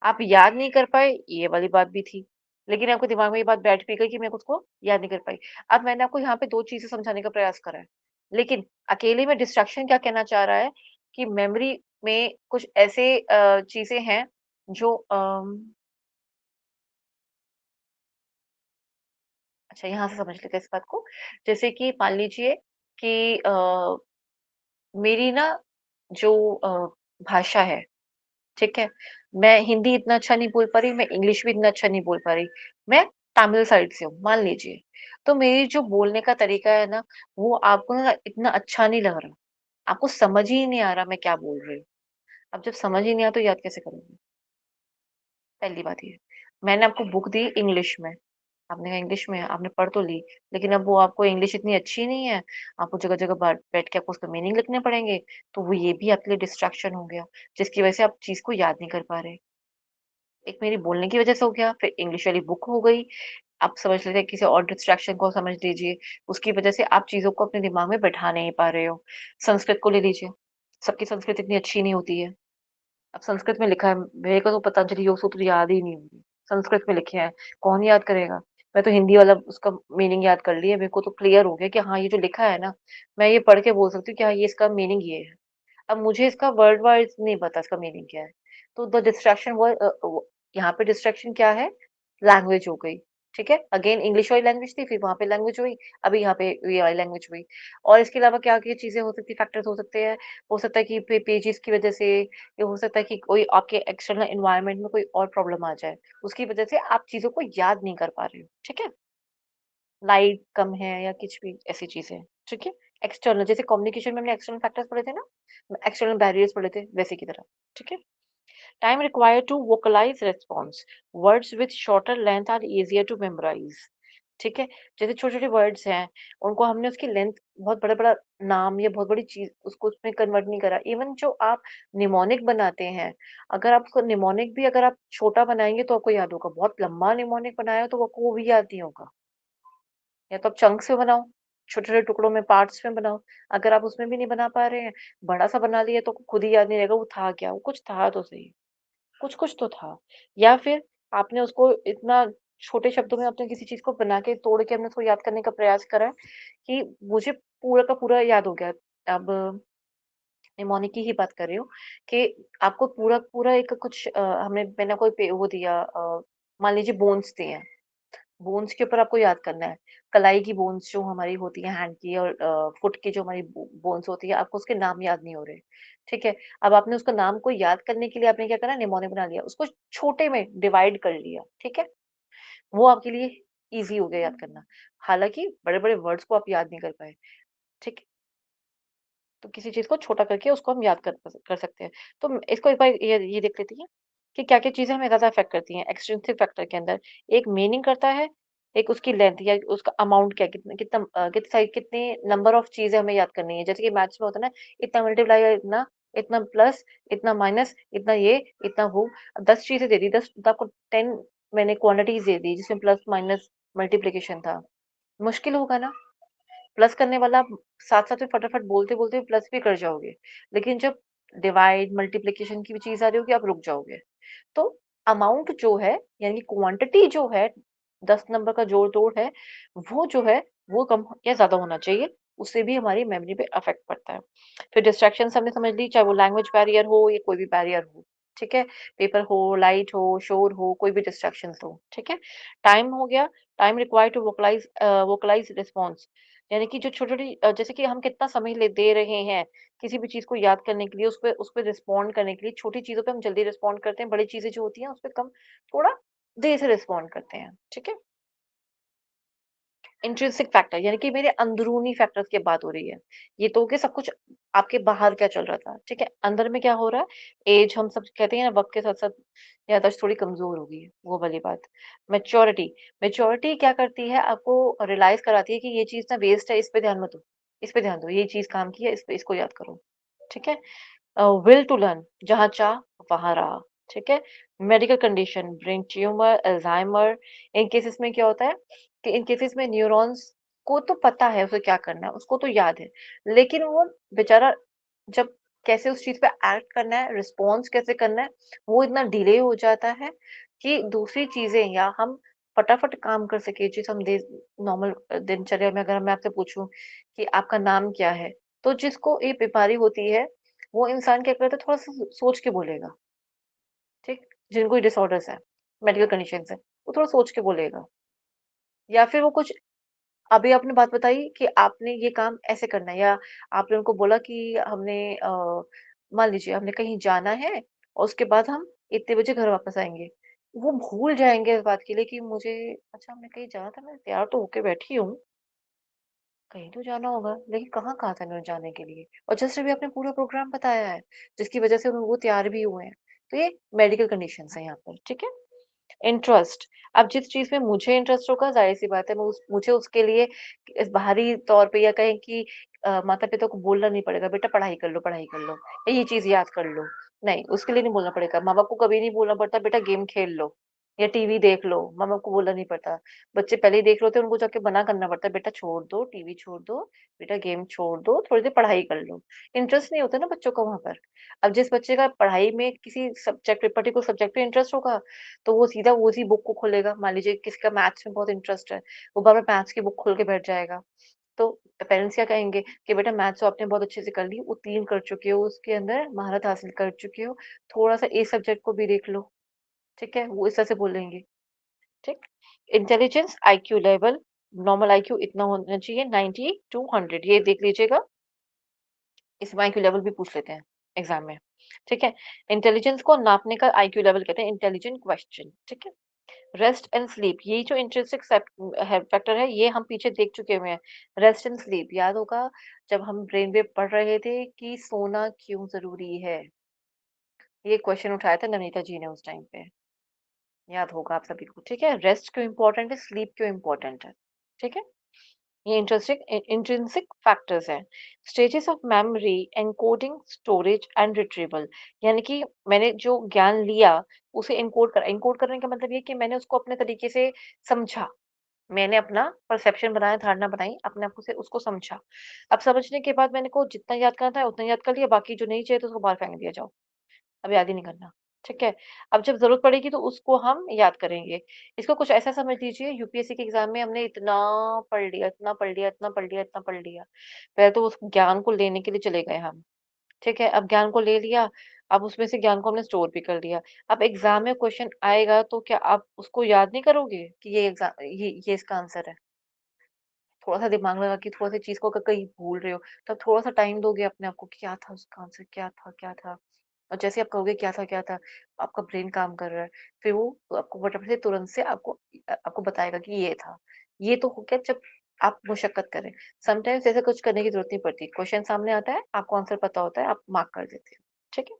आप याद नहीं कर पाए, ये वाली बात भी थी। लेकिन आपके दिमाग में ये बात बैठ भी गई कि मैं उसको याद नहीं कर पाई। अब मैंने आपको यहाँ पे 2 चीज़ें समझाने का प्रयास करा है। लेकिन अकेले में डिस्ट्रैक्शन क्या कहना चाह रहा है कि मेमोरी में कुछ ऐसे चीज़ें हैं जो अच्छा यहाँ से समझ लेते हैं इस बात को। जैसे कि मान लीजिए कि मेरी ना जो भाषा है, ठीक है? मैं हिंदी इतना अच्छा नहीं बोल पा रही, मैं इंग्लिश भी इतना अच्छा नहीं बोल पा रही। मैं तमिल साइड से हूँ, मान लीजिए। तो मेरी जो बोलने का तरीका है ना, वो आपको ना इतना अच्छा नहीं लग रहा। आपको समझ ही नहीं आ रहा मैं क्या बोल रही हूँ। अब जब समझ ही नहीं आया तो याद कैसे करोगे? पहली बात ये। मैंने आपको बुक दी इंग्लिश में, आपने कहा इंग्लिश में है, आपने पढ़ तो ली, लेकिन अब वो आपको इंग्लिश इतनी अच्छी नहीं है, आपको जगह-जगह बैठ के आपको उसका मीनिंग लिखने पड़ेंगे, तो वो ये भी आपके लिए डिस्ट्रैक्शन हो गया, जिसकी वजह से आप चीज़ को याद नहीं कर पा रहे। एक मेरी बोलने की वजह से हो गया, फिर इंग्लिश वाली बुक हो गई, आप समझ लीजिए किसी और डिस्ट्रैक्शन को समझ लीजिए, उसकी वजह से आप चीज़ों को अपने दिमाग में बैठा नहीं पा रहे हो। संस्कृत को ले लीजिए, सबकी संस्कृत इतनी अच्छी नहीं होती है। अब संस्कृत में लिखा है, मेरे को तो पतंजलि योग सूत्र याद ही नहीं होंगे, संस्कृत में लिखे हैं, कौन याद करेगा? मैं तो हिंदी वाला उसका मीनिंग याद कर लिया, मेरे को तो क्लियर हो गया कि हाँ, ये जो लिखा है ना, मैं ये पढ़ के बोल सकती हूँ कि हाँ, ये इसका मीनिंग ये है। अब मुझे इसका वर्ड वाइज़ नहीं पता इसका मीनिंग क्या है। तो द डिस्ट्रैक्शन यहाँ पे डिस्ट्रैक्शन क्या है? लैंग्वेज हो गई, ठीक है? अगेन इंग्लिश वाली लैंग्वेज थी, फिर वहाँ पे लैंग्वेज हुई, अभी यहाँ पे ये वाली लैंग्वेज हुई। और इसके अलावा क्या-क्या चीज़ें हो सकती हैं, फैक्टर्स हो सकते हैं? हो सकता है कि पेजेज़ की वजह से, ये हो सकता है कि कोई आपके एक्सटर्नल एनवायरनमेंट में कोई और प्रॉब्लम आ जाए, उसकी वजह से आप चीज़ों को याद नहीं कर पा रहे हो, ठीक है? लाइट कम है या कुछ भी ऐसी चीज़ें, ठीक है? एक्सटर्नल जैसे कम्युनिकेशन में हमने एक्सटर्नल फैक्टर्स पढ़े थे ना, एक्सटर्नल बैरियर्स पढ़े थे, वैसे की तरह, ठीक है? Time required to vocalise response, words with shorter length are easier to memorise, ठीक है? जैसे छोटे-छोटे वर्ड्स हैं, उनको हमने उसकी लेंथ बहुत बड़ा-बड़ा नाम या बहुत बड़ी चीज़ उसको उसमें कन्वर्ट नहीं करा। इवन जो आप निमोनिक बनाते हैं, अगर आप उसको निमोनिक भी अगर आप छोटा बनाएँगे तो आपको याद होगा, बहुत लंबा निमोनिक बनाया तो आपको वो भी याद नहीं होगा। या तो आप चंक्स में बनाओ, छोटे-छोटे टुकड़ों में, पार्ट्स में बनाओ। अगर आप उसमें भी नहीं बना पा रहे हैं, बड़ा-सा बना लिया तो खुद ही याद नहीं रहेगा वो था क्या? वो कुछ था तो सही, कुछ-कुछ तो था। या फिर आपने उसको इतना छोटे शब्दों में आपने किसी चीज़ को बना के तोड़ के हमने उसको याद करने का प्रयास करा है कि मुझे पूरा का पूरा याद हो गया। अब निमोनिक की ही बात कर रही हूँ कि आपको पूरा एक कुछ मैंने कोई वो दिया मान लीजिए बोन्स दिए हैं। बोन्स के ऊपर आपको याद करना है। कलाई की बोन्स जो हमारी होती है हैंड की और फुट की जो हमारी बोन्स होती है, आपको उसके नाम याद नहीं हो रहे। ठीक है? अब आपने उसका नाम को याद करने के लिए आपने क्या करा निमोनिक बना लिया। उसको छोटे में डिवाइड कर लिया, ठीक है? वो आपके लिए ईज़ी हो गया याद करना। हालाँकि बड़े-बड़े वर्ड्स को आप याद नहीं कर पाए, ठीक है? तो किसी चीज़ को छोटा करके उसको हम याद कर सकते हैं। तो इसको एक बार ये देख लेते हैं कि क्या-क्या चीज़ें हमें ज़्यादा अफ़ेक्ट करती हैं एक्सट्रिंसिक फैक्टर के अंदर। एक मीनिंग करता है, एक उसकी लेंथ या उसका अमाउंट क्या कितने नंबर ऑफ चीज़ें हमें याद करनी है। जैसे कि मैथ्स में होता है ना, इतना मल्टीप्लाई या इतना प्लस, इतना माइनस, इतना ये, इतना वो। 10 चीज़ें दे दी, 10 तो आपको 10 मैंने क्वांटिटीज़ दे दी जिसमें प्लस, माइनस, मल्टीप्लिकेशन था। मुश्किल होगा ना? प्लस करने वाला साथ-साथ में फटाफट बोलते-बोलते प्लस भी कर जाओगे। लेकिन जब डिवाइड, मल्टीप्लिकेशन की भी चीज़ आ रही होगी, आप रुक जाओगे। तो अमाउंट जो है, यानी क्वांटिटी जो है, 10 नंबर का जोड़-तोड़ है, वो जो है, वो कम या ज़्यादा होना चाहिए। उससे भी हमारी मेमोरी पे इफ़ेक्ट पड़ता है। फिर डिस्ट्रैक्शंस हमने समझ ली, चाहे वो लैंग्वेज बैरियर हो या कोई भी बैरियर हो, ठीक है? पेपर हो, लाइट हो, शोर हो, कोई भी डिस्ट्रैक्शंस हो, ठीक है? टाइम हो गया, time required to vocalise response, यानी कि जो छोटी-छोटी जैसे कि हम कितना समय ले दे रहे हैं, किसी भी चीज़ को याद करने के लिए, उस पे रिस्पॉन्ड करने के लिए, छोटी चीज़ों पे हम जल्दी रिस्पॉन्ड करते हैं, बड़ी चीज़ें जो होती हैं, उस पे कम थोड़ा देर से रिस्पॉन्ड करते हैं, ठीक है? इंट्रिंसिक फैक्टर, यानी कि मेरे अंदरूनी फैक्टर्स की बात हो रही है। ये तो हो गया सब कुछ, आपके बाहर क्या चल रहा था, ठीक है? अंदर में क्या हो रहा है? एज, हम सब कहते हैं ना, वक़्त के साथ-साथ याददाश्त थोड़ी कमज़ोर हो गई है, वो वाली बात। मैच्योरिटी, मैच्योरिटी क्या करती है, आपको रियलाइज़ कराती है कि ये चीज़ ना वेस्ट है, इस पे ध्यान मत दो, इस पे ध्यान दो, ये चीज़ काम की है, इसको याद करो, ठीक है? विल टू लर्न, जहाँ चाह वहाँ राह, ठीक है? Medical condition, brain tumour, Alzheimer, इन केसेस में क्या होता है कि इन केसेस में न्यूरॉन्स को तो पता है उसे क्या करना है, उसको तो याद है, लेकिन वो बेचारा जब कैसे उस चीज़ पे एक्ट करना है, रिस्पॉन्स कैसे करना है, वो इतना डिले हो जाता है कि दूसरी चीज़ें, या हम फटाफट काम कर सकें, जिसे हम नॉर्मल दिनचर्या में अगर मैं आपसे पूछूँ कि आपका नाम क्या है? तो जिसको ये बीमारी होती है, वो इंसान क्या करता है, थोड़ा-सा सोच के बोलेगा, ठीक? जिनको ये डिसऑर्डर्स हैं, मेडिकल कंडीशंस हैं, वो थोड़ा सोच के बोलेगा, या फिर वो कुछ, अभी आपने बात बताई कि आपने ये काम ऐसे करना है, या आपने उनको बोला कि हमने मान लीजिए हमने कहीं जाना है और उसके बाद हम इतने बजे घर वापस आएँगे। वो भूल जाएँगे इस बात के लिए कि मुझे, अच्छा हमने कहीं जाना था, मैं तैयार तो होके बैठी हूँ, कहीं तो जाना होगा, लेकिन कहाँ कहा था इन्होंने जाने के लिए? और जस्ट अभी आपने पूरा प्रोग्राम बताया है, जिसकी वजह से वो तैयार भी हुए हैं। तो ये मेडिकल कंडीशंस हैं यहाँ पर, ठीक है? इंटरेस्ट, अब जिस चीज़ में मुझे इंटरेस्ट होगा, ज़ाहिर-सी बात है, मैं उस मुझे उसके लिए इस बाहरी तौर पे, या कहें कि माता-पिता को बोलना नहीं पड़ेगा, बेटा पढ़ाई कर लो, या ये चीज़ याद कर लो। नहीं, उसके लिए नहीं बोलना पड़ेगा। माँ-बाप को कभी नहीं बोलना पड़ता, बेटा गेम खेल लो या टीवी देख लो, माँ-बाप को बोलना नहीं पड़ता। बच्चे पहले ही देख रहे होते हैं, उनको जाके मना करना पड़ता है, बेटा छोड़ दो, टीवी छोड़ दो, बेटा गेम छोड़ दो, थोड़ी देर पढ़ाई कर लो। इंटरेस्ट नहीं होता ना बच्चों का वहाँ पर। अब जिस बच्चे का पढ़ाई में किसी सब्जेक्ट पर्टिकुलर सब्जेक्ट में इंटरेस्ट होगा, तो वो सीधा वो उसी बुक को खोलेगा। मान लीजिए किसी का मैथ्स में बहुत इंटरेस्ट है, वो बार-बार मैथ्स की बुक खोल के बैठ जाएगा। तो पेरेंट्स क्या कहेंगे कि बेटा मैथ्स तो आपने बहुत अच्छे से कर ली, उत्तीर्ण कर चुके हो, उसके अंदर महारत हासिल कर चुके हो, थोड़ा-सा इस सब्जेक्ट को भी देख लो, ठीक है? वो इस तरह से बोलेंगे, ठीक? Intelligence IQ level, normal IQ इतना होना चाहिए, 90 टू 100, ये देख लीजिएगा। इसमें आईक्यू लेवल भी पूछ लेते हैं एग्ज़ाम में, ठीक है? इंटेलिजेंस को नापने का आईक्यू लेवल कहते हैं, इंटेलिजेंट क्वेश्चन, ठीक है? रेस्ट एंड स्लीप, ये जो इंट्रिंसिक फैक्टर है, ये हम पीछे देख चुके हुए हैं। रेस्ट एंड स्लीप याद होगा, जब हम ब्रेन वेव पढ़ रहे थे कि सोना क्यों ज़रूरी है? ये क्वेश्चन उठाया था नवनीता जी ने उस टाइम पे, याद होगा आप सभी को, ठीक है? रेस्ट क्यों इम्पोर्टेंट है, स्लीप क्यों इम्पोर्टेंट है, ठीक है? ये इंट्रिंसिक फैक्टर्स हैं। Stages of memory, encoding, storage and retrieval, यानी कि मैंने जो ज्ञान लिया, उसे एन्कोड करने का मतलब ये है कि मैंने उसको अपने तरीके से समझा। मैंने अपना परसेप्शन बनाया, धारणा बनाई, अपने आप को से उसको समझा। अब समझने के बाद मैंने को जितना याद करना था उतना याद कर लिया, बाकी जो नहीं चाहिए तो उसको बाहर फेंक दिया, जाओ, अब याद ही नहीं करना, ठीक है? अब जब ज़रूरत पड़ेगी तो उसको हम याद करेंगे। इसको कुछ ऐसा समझ लीजिए, यूपीएससी के एग्ज़ाम में हमने इतना पढ़ लिया, इतना पढ़ लिया, इतना पढ़ लिया, इतना पढ़ लिया। पहले तो उस ज्ञान को लेने के लिए चले गए हम, ठीक है? अब ज्ञान को ले लिया, अब उसमें से ज्ञान को हमने स्टोर भी कर लिया। अब एग्ज़ाम में क्वेश्चन आएगा तो क्या आप उसको याद नहीं करोगे कि ये इसका आंसर है? थोड़ा-सा दिमाग लगा के थोड़ा-सा चीज़ को अगर कहीं भूल रहे हो, तब थोड़ा-सा टाइम दोगे अपने आप को, क्या था उसका आंसर, क्या था, क्या था? और जैसे आप कहोगे क्या था, आपका ब्रेन काम कर रहा है, फिर वो आपको फटाफट से तुरंत से आपको बताएगा कि ये था। ये तो हो गया जब आप मशक्कत करें। समटाइम्स ऐसा कुछ करने की ज़रूरत नहीं पड़ती। क्वेश्चन सामने आता है, आपको आंसर पता होता है, आप मार्क कर देते हो। ठीक है?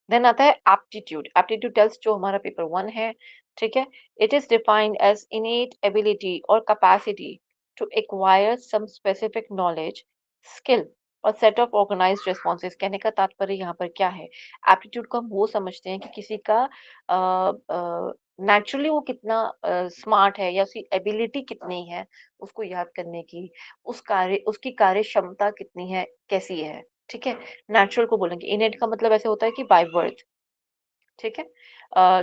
देन आता है एप्टीट्यूड। एप्टीट्यूड टेस्ट जो हमारा पेपर 1 है, ठीक है? It is defined as innate ability और capacity to acquire some specific knowledge, skill और सेट ऑफ ऑर्गेनाइज्ड रिस्पॉन्सेस। कहने का तात्पर्य यहाँ पर क्या है? एप्टीट्यूड को हम वो समझते हैं कि किसी का नेचुरली वो कितना स्मार्ट है या उसकी एबिलिटी कितनी है उसको याद करने की, उसकी कार्य क्षमता कितनी है, कैसी है, ठीक है? नेचुरल को बोलेंगे, इनेट का मतलब ऐसे होता है कि बाय बर्थ, ठीक है?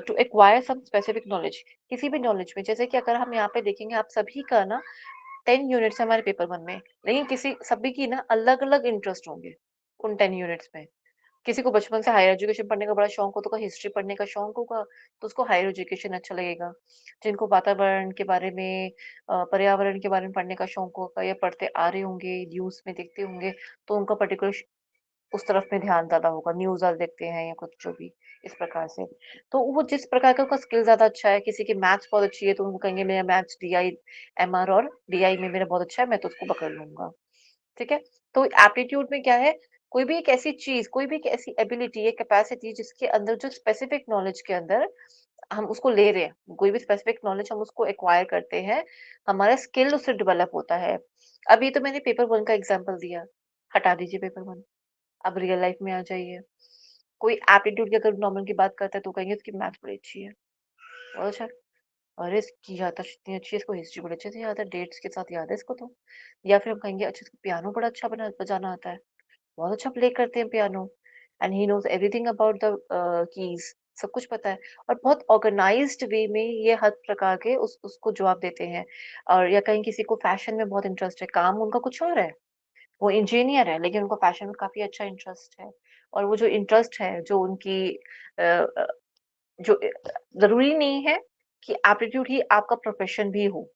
To acquire some specific knowledge, किसी भी नॉलेज में, जैसे कि अगर हम यहाँ पे देखेंगे आप सभी का ना 10 यूनिट्स है हमारे पेपर 1 में, लेकिन किसी सभी की ना अलग-अलग इंटरेस्ट होंगे, उन 10 यूनिट्स में। किसी को बचपन से हायर एजुकेशन पढ़ने का बड़ा शौक हो तो हिस्ट्री पढ़ने का शौक होगा, तो उसको हायर एजुकेशन अच्छा लगेगा। जिनको वातावरण के बारे में पर्यावरण के बारे में पढ़ने का शौक होगा या पढ़ते आ रहे होंगे, न्यूज़ में देखते होंगे, तो उनका पर्टिकुलर उस तरफ में ध्यान ज़्यादा होगा, न्यूज़ ज़्यादा देखते हैं या कुछ जो भी इस प्रकार से। तो वो जिस प्रकार का उसका स्किल ज़्यादा अच्छा है, किसी की मैथ्स बहुत अच्छी है तो उनको कहेंगे मेरा मैथ्स डीआई, एमआर और डीआई में मेरा बहुत अच्छा है, मैं तो उसको पकड़ लूँगा। ठीक है? तो एप्टीट्यूड में क्या है, कोई भी एक ऐसी चीज़, कोई भी एक ऐसी एबिलिटी या कैपेसिटी जिसके अंदर जो स्पेसिफिक नॉलेज के अंदर हम उसको ले रहे हैं, कोई भी स्पेसिफिक नॉलेज हम उसको एक्वायर करते हैं, हमारा स्किल उससे डेवलप होता है। अब ये तो मैंने पेपर 1 का एग्ज़ाम्पल दिया, हटा दीजिए पेपर 1, अब रियल लाइफ में आ जाइए। कोई एप्टीट्यूड की अगर नॉर्मल की बात करता है तो कहेंगे इसकी मैथ्स बड़ी अच्छी है। बहुत अच्छा, अरे इसकी याददाश्त इतनी अच्छी है, इसको हिस्ट्री बड़े अच्छे से याद है, डेट्स के साथ याद है इसको तो। या फिर हम कहेंगे अच्छा इसको पियानो बड़ा अच्छा बजाना आता है। बहुत अच्छा प्ले करते हैं piano and he knows everything about the keys, सब कुछ पता है और बहुत ऑर्गनाइज़्ड वे में ये हर प्रकार के उसको जवाब देते हैं। और या कहीं किसी को फैशन में बहुत इंटरेस्ट है, काम उनका कुछ और है, वो इंजीनियर है लेकिन उनको फैशन में काफ़ी अच्छा इंटरेस्ट है और वो जो इंटरेस्ट है, जो उनकी अ अ, जो ज़रूरी नहीं है कि एप्टीट्यूड ही आपका प्रोफ़ेशन भी हो।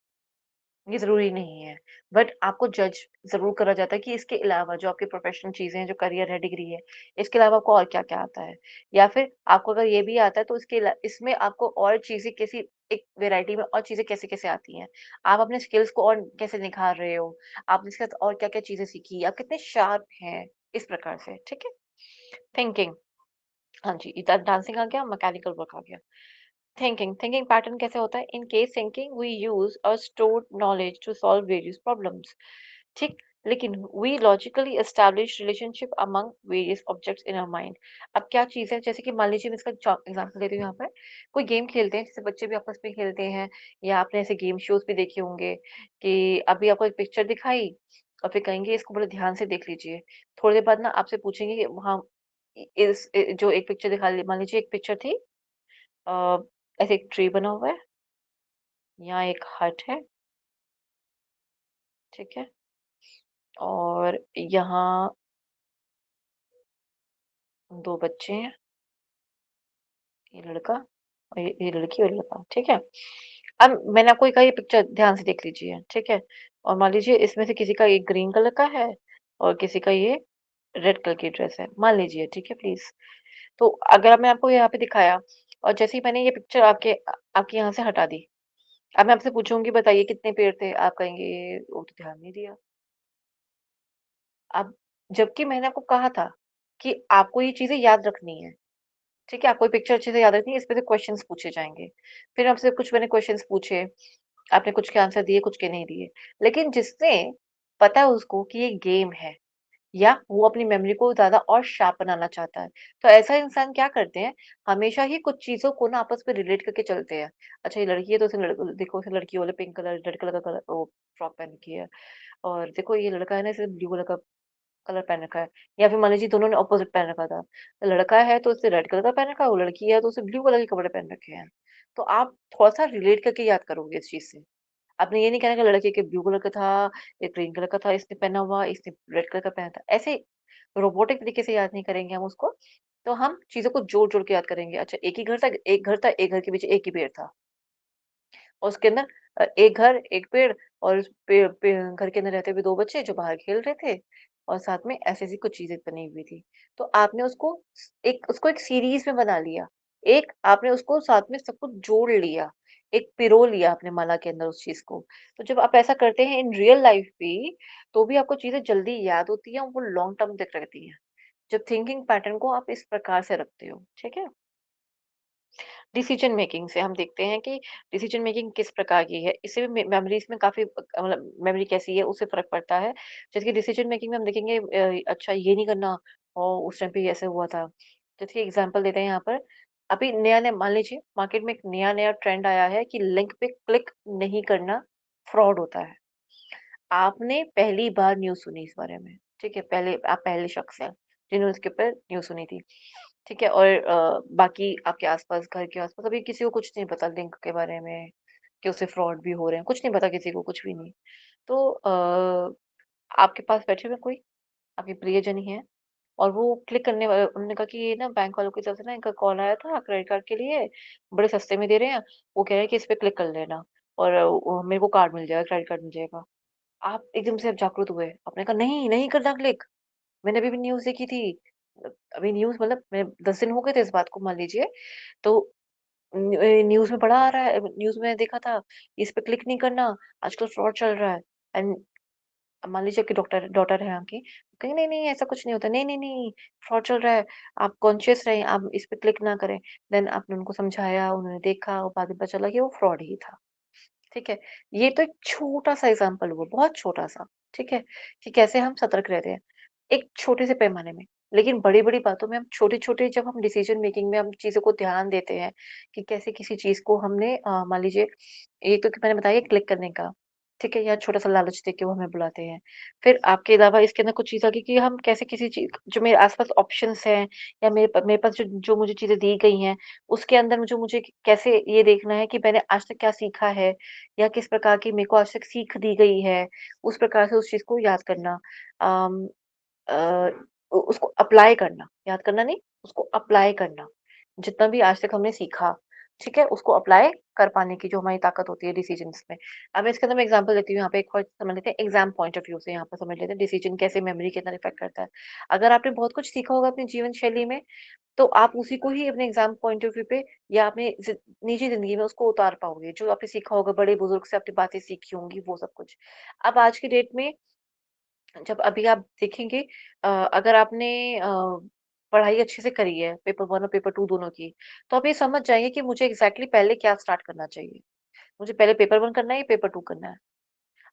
ये ज़रूरी नहीं है। बट आपको जज ज़रूर करा जाता है कि इसके अलावा जो आपकी प्रोफ़ेशनल चीज़ें हैं, जो करियर है, डिग्री है, इसके अलावा आपको और क्या-क्या आता है? या फिर आपको अगर ये भी आता है तो इसमें आपको और चीज़ें कैसी एक वैरायटी में और चीज़ें कैसे-कैसे आती हैं? आप अपने स्किल्स को और कैसे निखार रहे हो? आपने इसके साथ और क्या-क्या चीज़ें सीखी? आप कितने शार्प हैं? इस प्रकार से, ठीक है? थिंकिंग, हाँ जी, इधर डांसिंग आ गया, मैकेनिकल वर्क आ गया। थिंकिंग पैटर्न कैसे होता है? In case thinking we use और stored knowledge to solve various problems, ठीक, लेकिन we logically establish relationship among various objects in our mind. अब क्या चीज़ है, जैसे कि मान लीजिए मैं इसका एग्जांपल देती हूँ यहाँ पर। कोई गेम खेलते हैं, जैसे बच्चे भी आपस में खेलते हैं या आपने ऐसे गेम शोज भी देखे होंगे कि अभी आपको एक पिक्चर दिखाई और फिर कहेंगे इसको बड़े ध्यान से देख लीजिए। थोड़ी देर बाद ना आपसे पूछेंगे कि हाँ, जो एक पिक्चर दिखा, मान लीजिए एक पिक्चर थी, अ, ऐसे एक ट्री बना हुआ है, यहाँ एक हट है, ठीक है? और यहाँ 2 बच्चे हैं, ये लड़का और ये लड़की और लड़का, ठीक है? अब मैंने आपको कहा ये पिक्चर ध्यान से देख लीजिए, ठीक है? और मान लीजिए इसमें से किसी का एक ग्रीन कलर का है और किसी का ये रेड कलर की ड्रेस है, मान लीजिए, ठीक है प्लीज़? तो अगर मैं आपको यहाँ पे दिखाया और जैसे ही मैंने ये पिक्चर आपके यहाँ से हटा दी, अब मैं आपसे पूछूँगी बताइए कितने पेड़ थे? आप कहेंगे वो तो ध्यान नहीं दिया। अब जबकि मैंने आपको कहा था कि आपको ये चीज़ें याद रखनी है, ठीक है? आपको ये पिक्चर अच्छे से याद रखनी है, इस पे से क्वेश्चन्स पूछे जाएँगे। फिर आपसे कुछ मैंने क्वेश्चन्स पूछे, आपने कुछ के आंसर दिए, कुछ के नहीं दिए। लेकिन जिसने पता है उसको कि ये गेम है या वो अपनी मेमोरी को ज़्यादा और शार्प बनाना चाहता है, तो ऐसा इंसान क्या करते हैं, हमेशा ही कुछ चीज़ों को ना आपस में रिलेट करके चलते हैं। अच्छा ये लड़की है तो उसने देखो उसने लड़की वाले पिंक कलर रेड कलर का वो फ्रॉक पहन रखी है और देखो ये लड़का है ना इसने ब्लू कलर का कलर पहन रखा है, या फिर मान लीजिए दोनों ने ऑपोज़िट पहन रखा था। तो लड़का है तो उसने रेड कलर का पहन रखा है, वो लड़की है तो उसने ब्लू कलर के कपड़े पहन रखे हैं। तो आप थोड़ा-सा रिलेट करके याद करोगे इस चीज़ से। आपने ये नहीं कहना कि लड़के के ब्लू कलर का था, ये ग्रीन कलर का था, इसने पहना हुआ, इसने रेड कलर का पहना था। ऐसे रोबोटिक तरीके से याद नहीं करेंगे हम उसको, तो हम चीज़ों को जोड़-जोड़ के याद करेंगे। अच्छा एक घर के पीछे एक ही पेड़ था। और उसके अंदर एक घर, एक पेड़ और उस पे घर के अंदर रहते हुए 2 बच्चे जो बाहर खेल रहे थे और साथ में ऐसी-ऐसी कुछ चीज़ें बनी हुई थी। तो आपने उसको एक सीरीज़ में बना लिया। एक आपने उसको साथ में सब कुछ जोड़ लिया, एक पिरो लिया आपने माला के अंदर उस चीज़ को। तो जब आप ऐसा करते हैं इन रियल लाइफ़ भी, तो भी आपको चीज़ें जल्दी याद होती हैं और वो लॉन्ग टर्म तक रहती हैं। जब थिंकिंग पैटर्न को आप इस प्रकार से रखते हो, ठीक है? डिसीजन मेकिंग से हम देखते हैं कि डिसीजन मेकिंग किस प्रकार की है। इससे भी मेमोरीज़ में काफ़ी मतलब मेमोरी कैसी है उससे फ़र्क पड़ता है। जैसे कि डिसीजन मेकिंग में हम देखेंगे अच्छा ये नहीं करना और उस टाइम पे ये ऐसे हुआ था। जैसे कि एग्ज़ाम्पल देते हैं यहाँ पर अभी नया-नया मान लीजिए मार्केट में एक नया-नया ट्रेंड आया है कि लिंक पे क्लिक नहीं करना फ्रॉड होता है। आपने पहली बार न्यूज़ सुनी इस बारे में, ठीक है? आप पहले शख्स हैं, जिन्होंने इसके ऊपर न्यूज़ सुनी थी, ठीक है? और बाकी आपके आस-पास, घर के आस-पास अभी किसी को कुछ नहीं पता लिंक के बारे में, कि उससे फ्रॉड भी हो रहे हैं, कुछ नहीं पता किसी को, कुछ भी नहीं। तो आपके पास बैठे हुए कोई, आपके प्रियजन ही हैं और वो क्लिक करने वा उन्होंने कहा कि ये ना बैंक वालों की तरफ से ना इनका कॉल आया था क्रेडिट कार्ड के लिए, बड़े सस्ते में दे रहे हैं। वो कह रहे हैं कि इस पे क्लिक कर लेना और मेरे को कार्ड मिल जाएगा, क्रेडिट कार्ड मिल जाएगा। आप एकदम से आप जागरूक हुए। आपने कहा नहीं, नहीं करना क्लिक। मैंने अभी भी न्यूज़ देखी थी। अभी न्यूज़ मतलब मैं 10 दिन हो गए थे इस बात को मान लीजिए। तो न्यूज़ में बड़ा आ रहा है, न्यूज़ में देखा था, इस पे क्लिक नहीं करना, आजकल फ्रॉड चल रहा है। एंड अब मान लीजिए आपकी डॉटर डॉटर है आपकी, कहेंगे नहीं, नहीं ऐसा कुछ नहीं होता, नहीं, नहीं, नहीं फ्रॉड चल रहा है, आप कॉन्शियस रहें, आप इस पे क्लिक ना करें। देन आपने उनको समझाया, उन्होंने देखा और बाद में पता चला कि वो फ्रॉड ही था। ठीक है? ये तो एक छोटा-सा एग्ज़ाम्पल हुआ, बहुत छोटा-सा, ठीक है? कि कैसे हम सतर्क रहते हैं, एक छोटे से पैमाने में। लेकिन बड़ी-बड़ी बातों में हम छोटे-छोटे जब हम डिसीज़न मेकिंग में हम चीज़ों को ध्यान देते हैं, कि कैसे किसी चीज़ को हमने मान लीजिए एक तो कि मैंने बताया क्लिक करने का, ठीक है? या छोटा-सा लालच देके वो हमें बुलाते हैं। फिर आपके अलावा इसके अंदर कुछ चीज़ आ गई कि हम कैसे किसी चीज़ जो मेरे आस-पास ऑप्शंस हैं या मेरे पास जो जो मुझे चीज़ें दी गई हैं, उसके अंदर मुझे कैसे ये देखना है कि मैंने आज तक क्या सीखा है या किस प्रकार की मेरे को आज तक सीख दी गई है, उस प्रकार से उस चीज़ को याद करना। अम, अ, उ उसको अप्लाई करना, याद करना नहीं, उसको अप्लाई करना। जितना भी आज तक हमने सीखा, ठीक है? उसको अप्लाई कर पाने की जो हमारी ताकत होती है डिसिजन्स में। अब मैं इसके अंदर मैं एग्ज़ाम्पल देती हूँ, यहाँ पे एक और समझ लेते हैं एग्ज़ाम पॉइंट ऑफ व्यू से यहाँ पर समझ लेते हैं डिसीजन कैसे मेमोरी के अंदर इफ़ेक्ट करता है। अगर आपने बहुत कुछ सीखा होगा अपनी जीवन शैली में, तो आप उसी को ही अपने एग्ज़ाम पॉइंट ऑफ व्यू पे या अपने निजी ज़िंदगी में उसको उतार पाओगे। जो आपने सीखा होगा, बड़े-बुज़ुर्ग से आपने बातें सीखी होंगी, वो सब कुछ। अब आज की डेट में जब अभी आप देखेंगे अगर आपने पढ़ाई अच्छे से करी है, पेपर 1 और पेपर 2 दोनों की, तो आप ये समझ जाएँगे कि मुझे एग्ज़ैक्टली पहले क्या स्टार्ट करना चाहिए। मुझे पहले पेपर 1 करना है या पेपर 2 करना है।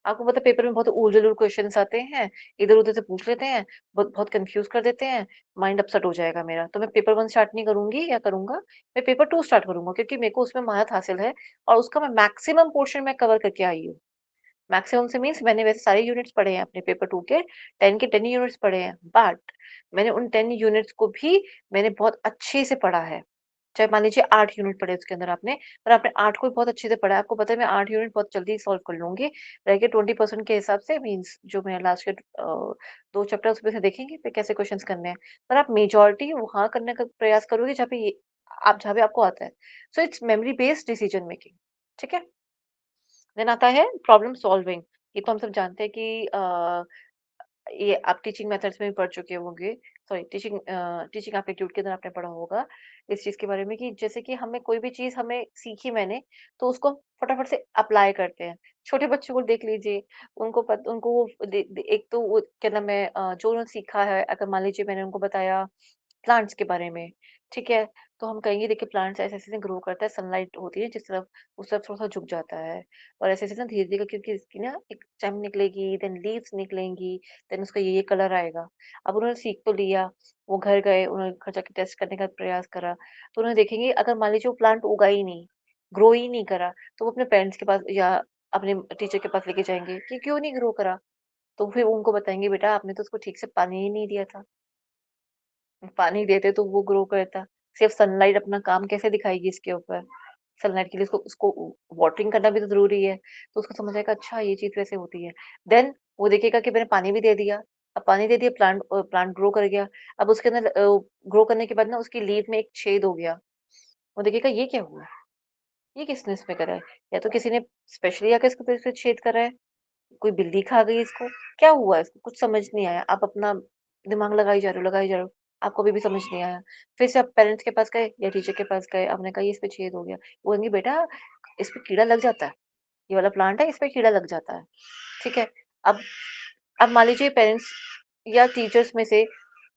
आपको पता है पेपर में बहुत उलझुल क्वेश्चन्स आते हैं, इधर-उधर से पूछ लेते हैं, बहुत बहुत कन्फ्यूज़ कर देते हैं, माइंड अपसेट हो जाएगा मेरा। तो मैं पेपर 1 स्टार्ट नहीं करूँगी या करूँगा, मैं पेपर 2 स्टार्ट करूँगा क्योंकि मेरे को उसमें महारत हासिल है और उसका मैं मैक्सिमम पोर्शन मैं कवर करके आई हूँ। मैक्सिमम से मीन्स मैंने वैसे सारे यूनिट्स पढ़े हैं अपने पेपर 2 के 10 यूनिट्स पढ़े हैं, बट मैंने उन 10 यूनिट्स को भी मैंने बहुत अच्छे से पढ़ा है। चाहे मान लीजिए 8 यूनिट पढ़े उसके अंदर आपने, पर आपने 8 को भी बहुत अच्छे से पढ़ा है। आपको पता है मैं 8 यूनिट बहुत जल्दी सॉल्व कर लूँगी। रह गए 20% के हिसाब से मीन्स जो मेरा लास्ट के 2 चैप्टर उसमें से देखेंगे फिर कैसे क्वेश्चन्स करने हैं। पर आप मेजॉरिटी वहाँ करने का प्रयास करोगे जहाँ पे आपको आता है। So it's memory based decision making, ठीक है? देन आता है प्रॉब्लम सॉल्विंग। ये तो हम सब जानते हैं कि ये आप टीचिंग मेथड्स में भी पढ़ चुके होंगे। सॉरी टीचिंग एप्टीट्यूड के अंदर आपने पढ़ा होगा इस चीज़ के बारे में कि जैसे कि हमें कोई भी चीज़ हमें सीखी मैंने, तो उसको फटाफट से अप्लाई करते हैं। छोटे बच्चों को देख लीजिए, उनको वो एक तो वो क्या नाम है जो उन्होंने सीखा है अगर मान लीजिए मैंने उनको बताया प्लांट्स के बारे में, ठीक है? तो हम कहेंगे देखिए प्लांट्स ऐसे-ऐसे ग्रो करता है, सनलाइट होती है जिस तरफ उस तरफ थोड़ा-सा झुक जाता है और ऐसे-ऐसे ना धीरे-धीरे क्योंकि इसकी ना एक स्टेम निकलेगी, देन लीव्स निकलेंगी, देन उसका ये कलर आएगा। अब उन्होंने सीख तो लिया, वो घर गए, उन्होंने घर जाके टेस्ट करने का प्रयास करा, तो उन्होंने देखेंगे अगर मान लीजिए वो प्लांट उगा ही नहीं, ग्रो ही नहीं करा, तो वो अपने पेरेंट्स के पास या अपने टीचर के पास लेके जाएँगे कि क्यों नहीं ग्रो करा? तो फिर वो उनको बताएँगे बेटा आपने तो उसको ठीक से पानी ही नहीं दिया था। पानी देते तो वो ग्रो करता। सिर्फ सनलाइट अपना काम कैसे दिखाएगी इसके ऊपर? सनलाइट के लिए उसको उसको वाटरिंग करना भी तो ज़रूरी है। तो उसको समझ आएगा अच्छा ये चीज़ वैसे होती है। देन वो देखेगा कि मैंने पानी भी दे दिया। अब पानी दे दिया प्लांट ग्रो कर गया। अब उसके अंदर ग्रो करने के बाद ना उसकी लीफ में एक छेद हो गया। वो देखेगा ये क्या हुआ? ये किसने इसमें करा है? या तो किसी ने स्पेशली आके इसके ऊपर छेद करा है। कोई बिल्ली खा गई इसको? क्या हुआ इसको? कुछ समझ नहीं आया। आप अपना दिमाग लगाई जा रहे हो, आपको अभी भी समझ नहीं आया। फिर से आप पेरेंट्स के पास गए या टीचर के पास गए, आपने कहा ये इस पे छेद हो गया। वो कहेंगे बेटा इस पे कीड़ा लग जाता है, ये वाला प्लांट है इस पे कीड़ा लग जाता है, ठीक है? अब अब मान लीजिए पेरेंट्स या टीचर्स में से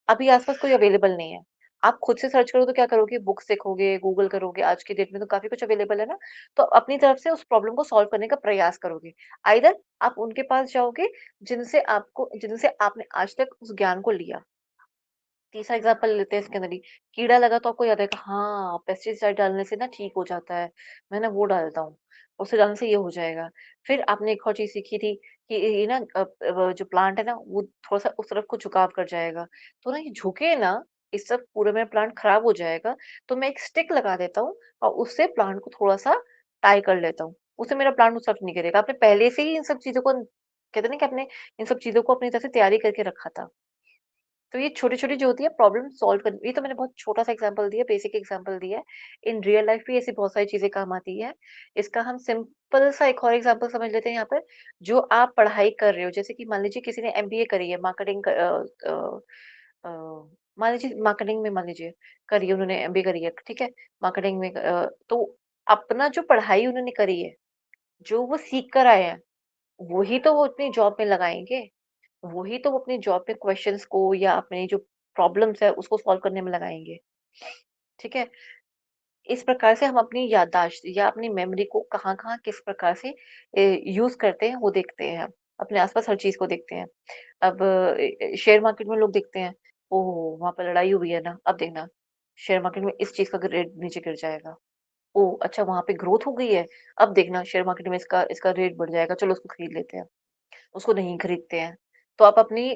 अभी आस-पास कोई अवेलेबल नहीं है। आप खुद से सर्च करो तो क्या करोगे? बुक्स देखोगे, गूगल करोगे, आज की डेट में तो काफ़ी कुछ अवेलेबल है ना। तो अपनी तरफ से उस प्रॉब्लम को सॉल्व करने का प्रयास करोगे। आइदर आप उनके पास जाओगे जिनसे आपने आज तक उस ज्ञान को लिया। तीसरा एग्जाम्पल लेते हैं इसके अंदर ही, कीड़ा लगा तो आपको याद आएगा, हाँ पेस्टिसाइड डालने से ना ठीक हो जाता है, मैं ना वो डालता हूँ, उसे डालने से ये हो जाएगा। फिर आपने एक और चीज सीखी थी कि ये ना जो प्लांट है ना वो थोड़ा सा उस तरफ को झुकाव कर जाएगा, तो ना ये झुके ना, इस तरफ पूरे में प्लांट खराब हो जाएगा, तो मैं एक स्टिक लगा देता हूँ और उससे प्लांट को थोड़ा सा टाई कर लेता हूँ, उससे मेरा प्लांट उस तरफ नहीं गिरेगा। आपने पहले से ही इन सब चीजों को, कहते हैं ना कि आपने इन सब चीजों को अपनी तरफ से तैयारी करके रखा था। तो ये छोटी-छोटी जो होती है प्रॉब्लम सॉल्व करने, ये तो मैंने बहुत छोटा-सा एग्जांपल दिया, बेसिक एग्जांपल दिया है। इन रियल लाइफ भी ऐसी बहुत सारी चीज़ें काम आती है। इसका हम सिंपल सा एक और एग्जांपल समझ लेते हैं यहाँ पर, जो आप पढ़ाई कर रहे हो, जैसे कि मान लीजिए किसी ने एमबीए करी है, अ, मान लीजिए मार्केटिंग में मान लीजिए करी है उन्होंने, एमबीए करी है, ठीक है? मार्केटिंग में तो अपना जो पढ़ाई उन्होंने करी है, जो वो सीख कर आए हैं, वही तो वो अपनी जॉब में लगाएँगे। वही तो वो अपनी जॉब पे क्वेश्चंस को या अपनी जो प्रॉब्लम्स है उसको सॉल्व करने में लगाएँगे, ठीक है? इस प्रकार से हम अपनी याददाश्त या अपनी मेमोरी को कहाँ-कहाँ किस प्रकार से यूज़ करते हैं वो देखते हैं हम। अपने आस-पास हर चीज़ को देखते हैं। अब शेयर मार्केट में लोग देखते हैं, ओह! वहाँ पे लड़ाई हुई है ना, अब देखना शेयर मार्केट में इस चीज़ का रेट नीचे गिर जाएगा। ओह! अच्छा वहाँ पे ग्रोथ हो गई है, अब देखना शेयर मार्केट में इसका इसका रेट बढ़ जाएगा, चलो उसको खरीद लेते हैं। उसको नहीं खरीदते हैं। तो आप अपनी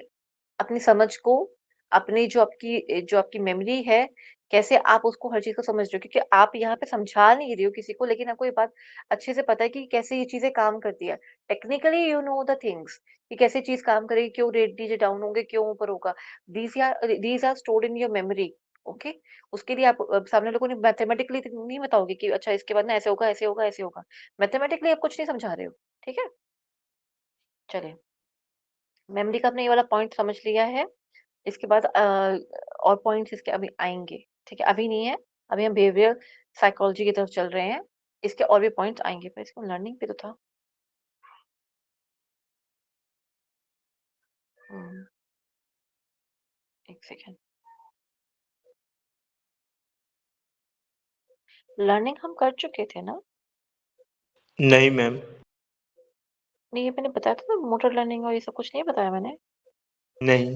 अपनी समझ को, अपनी जो आपकी मेमोरी है, कैसे आप उसको हर चीज़ को समझ रहे हो, क्योंकि आप यहाँ पे समझा नहीं रहे हो किसी को, लेकिन आपको ये बात अच्छे से पता है कि कैसे ये चीज़ें काम करती है। Technically you know the things कि कैसे चीज़ काम करेगी, क्यों रेट नीचे डाउन होंगे, क्यों ऊपर होगा। These are stored in your memory, okay? उसके लिए आप सामने वाले को नहीं मैथमेटिकली नहीं बताओगे कि अच्छा इसके बाद ना ऐसे होगा, ऐसे होगा, ऐसे होगा। मैथमेटिकली आप कुछ नहीं समझा रहे हो, ठीक है? चलिए, मेमोरी का आपने ये वाला पॉइंट समझ लिया है। इसके बाद और पॉइंट्स इसके अभी आएँगे, ठीक है? अभी नहीं है, अभी हम बिहेवियर साइकोलॉजी की तरफ चल रहे हैं। इसके और भी पॉइंट्स आएँगे, पर इसमें लर्निंग भी तो था। हुँ, 1 सेकंड। लर्निंग हम कर चुके थे ना? नहीं मैम। नहीं, ये मैंने बताया था ना, मोटर लर्निंग और ये सब कुछ नहीं बताया मैंने? नहीं।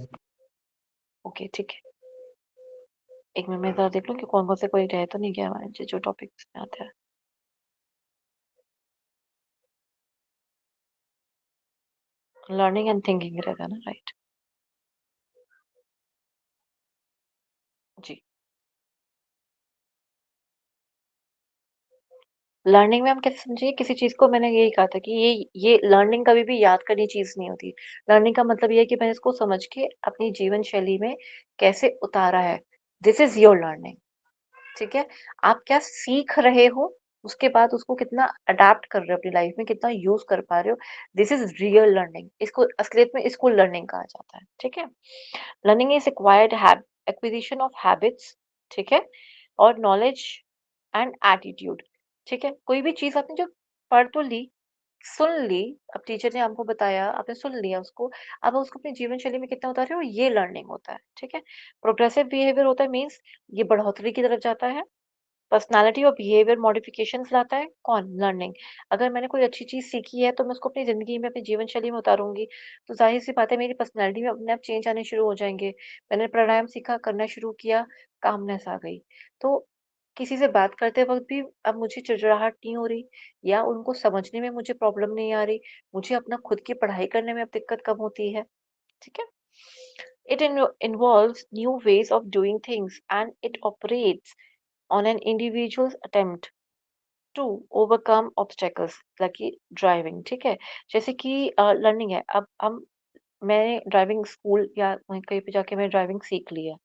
ओके, ठीक है। 1 मिनट मैं ज़रा देख लूँ कि कौन-कौन से कोई रह तो नहीं गया हमारे जो टॉपिक इसमें आता है। लर्निंग एंड थिंकिंग रहता है ना, राइट? जी। लर्निंग में हम कैसे समझिए, किसी चीज़ को मैंने यही कहा था कि ये लर्निंग कभी भी याद करनी चीज़ नहीं होती। लर्निंग का मतलब ये है कि मैंने इसको समझ के अपनी जीवन शैली में कैसे उतारा है। दिस इज़ योर लर्निंग, ठीक है? आप क्या सीख रहे हो, उसके बाद उसको कितना अडैप्ट कर रहे हो अपनी लाइफ में, कितना यूज़ कर पा रहे हो, दिस इज़ रियल लर्निंग। इसको असलियत में इसको लर्निंग कहा जाता है, ठीक है? Learning is acquisition of habits, ठीक है? और नॉलेज एंड एटीट्यूड, ठीक है? कोई भी चीज़ आपने जो पढ़ तो ली, सुन ली, अब टीचर ने आपको बताया, आपने सुन लिया उसको, अब उसको अपनी जीवन शैली में कितना उतारे हो, ये लर्निंग होता है, ठीक है? प्रोग्रेसिव बिहेवियर होता है, मीन्स ये बढ़ोतरी की तरफ जाता है। पर्सनैलिटी और बिहेवियर मॉडिफिकेशंस लाता है, कौन? लर्निंग। अगर मैंने कोई अच्छी चीज़ सीखी है, तो मैं उसको अपनी ज़िंदगी में, अपनी जीवन शैली में उतारूँगी, तो ज़ाहिर-सी बात है मेरी पर्सनैलिटी में अपने आप चेंज आने शुरू हो जाएँगे। मैंने प्राणायाम सीखा, करना शुरू किया, कामनेस आ गई। तो किसी से बात करते वक़्त भी अब मुझे चिड़चिड़ाहट नहीं हो रही, या उनको समझने में मुझे प्रॉब्लम नहीं आ रही, मुझे अपना खुद की पढ़ाई करने में अब दिक्कत कम होती है, ठीक है? It involves new ways of doing things, and it operates on an individual's attempt to overcome obstacles like कि ड्राइविंग, ठीक है? जैसे कि लर्निंग है, अब हम मैंने ड्राइविंग स्कूल या वहीं कहीं पे जाके मैंने ड्राइविंग सीख ली है।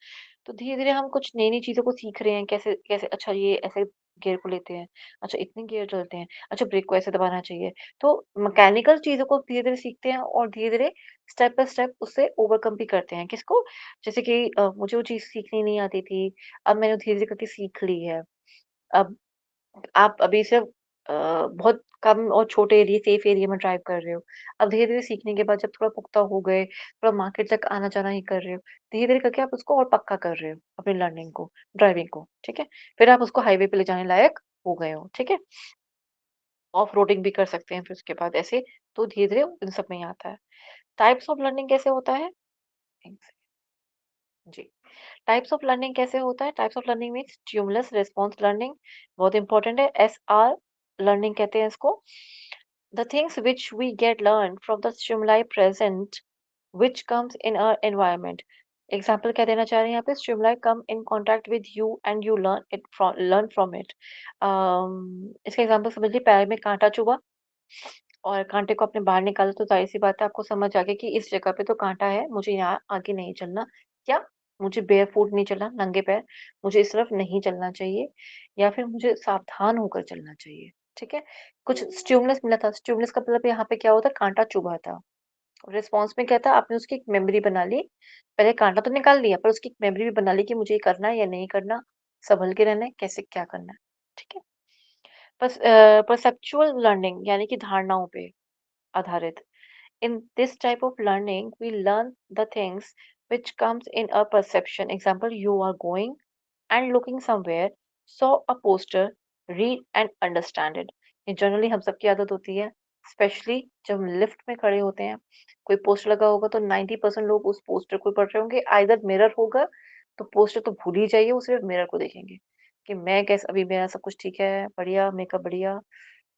तो धीरे-धीरे हम कुछ नई-नई चीज़ों को सीख रहे हैं, कैसे कैसे अच्छा ये ऐसे गियर को लेते हैं, अच्छा इतने गियर डलते हैं, अच्छा ब्रेक को ऐसे दबाना चाहिए। तो मैकेनिकल चीज़ों को धीरे-धीरे सीखते हैं और धीरे-धीरे स्टेप बाय स्टेप उससे ओवरकम भी करते हैं। किसको? जैसे कि मुझे वो चीज़ सीखनी नहीं आती थी, अब मैंने धीरे-धीरे करके सीख ली है। अब आप अभी सिर्फ़ बहुत कम और छोटे एरिया, सेफ एरिया में ड्राइव कर रहे हो। अब धीरे-धीरे सीखने के बाद जब थोड़ा पुख्ता हो गए, थोड़ा मार्केट तक आना-जाना ही कर रहे हो, धीरे-धीरे करके आप उसको और पक्का कर रहे हो, अपनी लर्निंग को, ड्राइविंग को, ठीक है? फिर आप उसको हाईवे पे ले जाने लायक हो गए हो, ठीक है? ऑफ रोडिंग भी कर सकते हैं फिर उसके बाद ऐसे, तो धीरे-धीरे इन सब में ही आता है। टाइप्स ऑफ लर्निंग कैसे होता है? एक सेकंड, जी। टाइप्स ऑफ लर्निंग कैसे होता है? Types of learning means stimulus response learning, बहुत इंपॉर्टेंट है। एसआर लर्निंग कहते हैं इसको। The things which we get learn from the stimuli present which comes in our environment. Example क्या देना चाह रहे हैं यहाँ पे? Stimuli come in contact with you and you learn from it. इसका एग्जांपल समझ लीजिए, पैर में कांटा चुभा और कांटे को आपने बाहर निकाला, तो ज़ाहिर-सी बात है आपको समझ आ गया कि इस जगह पे तो कांटा है, मुझे यहाँ आगे नहीं चलना। या मुझे बेयरफुट नहीं चलना, नंगे पैर, मुझे इस तरफ नहीं चलना चाहिए, या फिर मुझे सावधान होकर चलना चाहिए, ठीक है? कुछ स्टिमुलस मिला था, स्टिमुलस का मतलब यहाँ पे क्या होता है? कांटा चुभा था। रिस्पॉन्स में क्या था? आपने उसकी एक मेमोरी बना ली, पहले कांटा तो निकाल लिया, पर उसकी एक मेमोरी भी बना ली कि मुझे ये करना है या नहीं करना, सँभल के रहना है, कैसे क्या करना है, ठीक है? परसेप्चुअल लर्निंग यानी कि धारणाओं पे आधारित। In this type of learning, we learn the things which comes in a perception. Example, you are going and looking somewhere, saw a poster, read and understand it. ये जनरली हम सबकी आदत होती है, स्पेशली जब हम लिफ्ट में खड़े होते हैं, कोई पोस्टर लगा होगा तो 90% लोग उस पोस्टर को पढ़ रहे होंगे। आइदर मिरर होगा तो पोस्टर तो भूल ही जाइए, वो सिर्फ मिरर को देखेंगे कि मैं कैसा, अभी मेरा सब कुछ ठीक है, बढ़िया, मेकअप बढ़िया,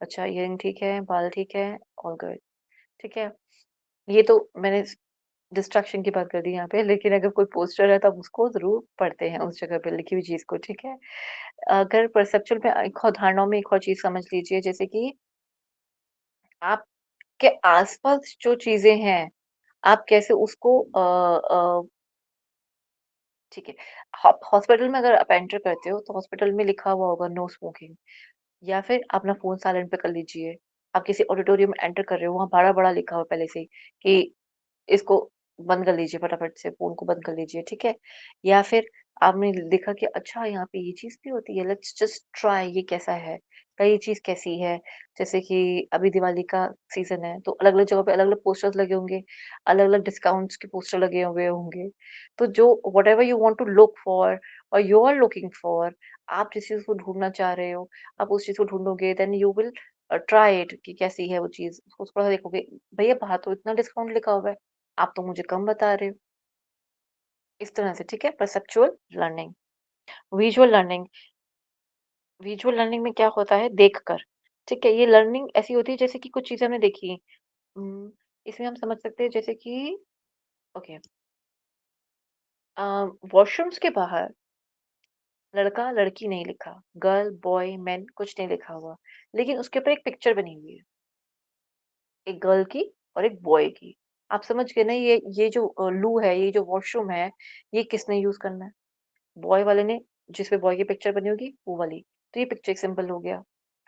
अच्छा इयरिंग ठीक है, बाल ठीक है, ऑल गुड, ठीक है। ये तो मैंने डिस्ट्रैक्शन की बात कर दी यहाँ पे, लेकिन अगर कोई पोस्टर है तो आप उसको ज़रूर पढ़ते हैं उस जगह पे लिखी हुई चीज़ को, ठीक है? अगर परसेप्चुअल में एक और धारणाओं में एक और चीज़ समझ लीजिए, जैसे कि आपके आस-पास जो चीज़ें हैं, आप कैसे उसको ठीक है, हॉस्पिटल में अगर आप एंटर करते हो, तो हॉस्पिटल में लिखा हुआ होगा नो स्मोकिंग, या फिर अपना फ़ोन साइलेंट पे कर लीजिए। आप किसी ऑडिटोरियम में एंटर कर रहे हो, वहाँ बड़ा-बड़ा लिखा हुआ है पहले से ही कि इसको बंद कर लीजिए, फटाफट से फ़ोन को बंद कर लीजिए, ठीक है? या फिर आपने देखा कि अच्छा यहाँ पे ये चीज़ भी होती है, लेट्स जस्ट ट्राई, ये कैसा है? क्या ये चीज़ कैसी है? जैसे कि अभी दिवाली का सीज़न है, तो अलग-अलग जगह पे अलग-अलग पोस्टर्स लगे होंगे, अलग-अलग डिस्काउंट्स के पोस्टर लगे हुए होंगे। तो जो whatever you want to look for और यू आर लुकिंग फॉर, आप जिस चीज़ को ढूँढना चाह रहे हो, आप उस चीज़ को ढूँढोगे, then you will try it कि कैसी है वो चीज़। उसको थोड़ा-सा देखोगे, भैया बाहर तो इतना डिस्काउंट लिखा हुआ है, आप तो मुझे कम बता रहे हो। इस तरह से, ठीक है? Perceptual learning. Visual learning, visual learning में क्या होता है? देखकर, ठीक है? ये लर्निंग ऐसी होती है जैसे कि कुछ चीज़ें हमने देखी। उम, इसमें हम समझ सकते हैं जैसे कि ओके, अ, वॉशरूम्स के बाहर लड़का-लड़की नहीं लिखा, गर्ल, बॉय, मेन कुछ नहीं लिखा हुआ, लेकिन उसके ऊपर एक पिक्चर बनी हुई है, एक गर्ल की और एक बॉय की। आप समझ गए ना, ये जो लू है, ये जो वॉशरूम है, ये किसने यूज़ करना है? बॉय वाले ने, जिस पे बॉय की पिक्चर बनी होगी वो वाली। तो ये पिक्चर एक सिंबल हो गया,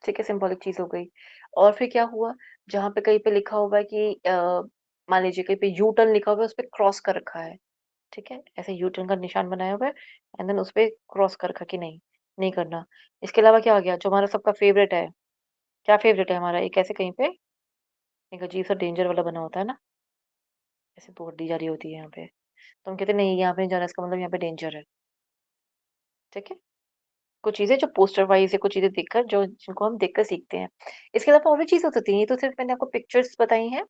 ठीक है? सिंबॉलिक चीज़ हो गई। और फिर क्या हुआ, जहाँ पे कहीं पे लिखा हुआ है कि मान लीजिए कहीं पे यू टर्न लिखा हुआ है, उसपे क्रॉस कर रखा है, ठीक है? ऐसे यू टर्न का निशान बनाया हुआ है एंड देन उसपे क्रॉस कर रखा है कि नहीं, नहीं करना। इसके अलावा क्या आ गया, जो हमारा सबका फेवरेट है, क्या फेवरेट है हमारा? एक ऐसे कहीं पे एक अजीब-सा डेंजर वाला बना होता है ना, ऐसे बोर्ड दी जा रही होती है यहाँ पे। तो हम कहते हैं नहीं यहाँ पे नहीं जाना, इसका मतलब यहाँ पे डेंजर है, ठीक है? कुछ चीज़ें जो पोस्टर वाइज़ या कुछ चीज़ें देखकर जो जिनको हम देखकर सीखते हैं। इसके अलावा और भी चीज़ हो सकती है, ये तो सिर्फ़ मैंने आपको पिक्चर्स बताई हैं।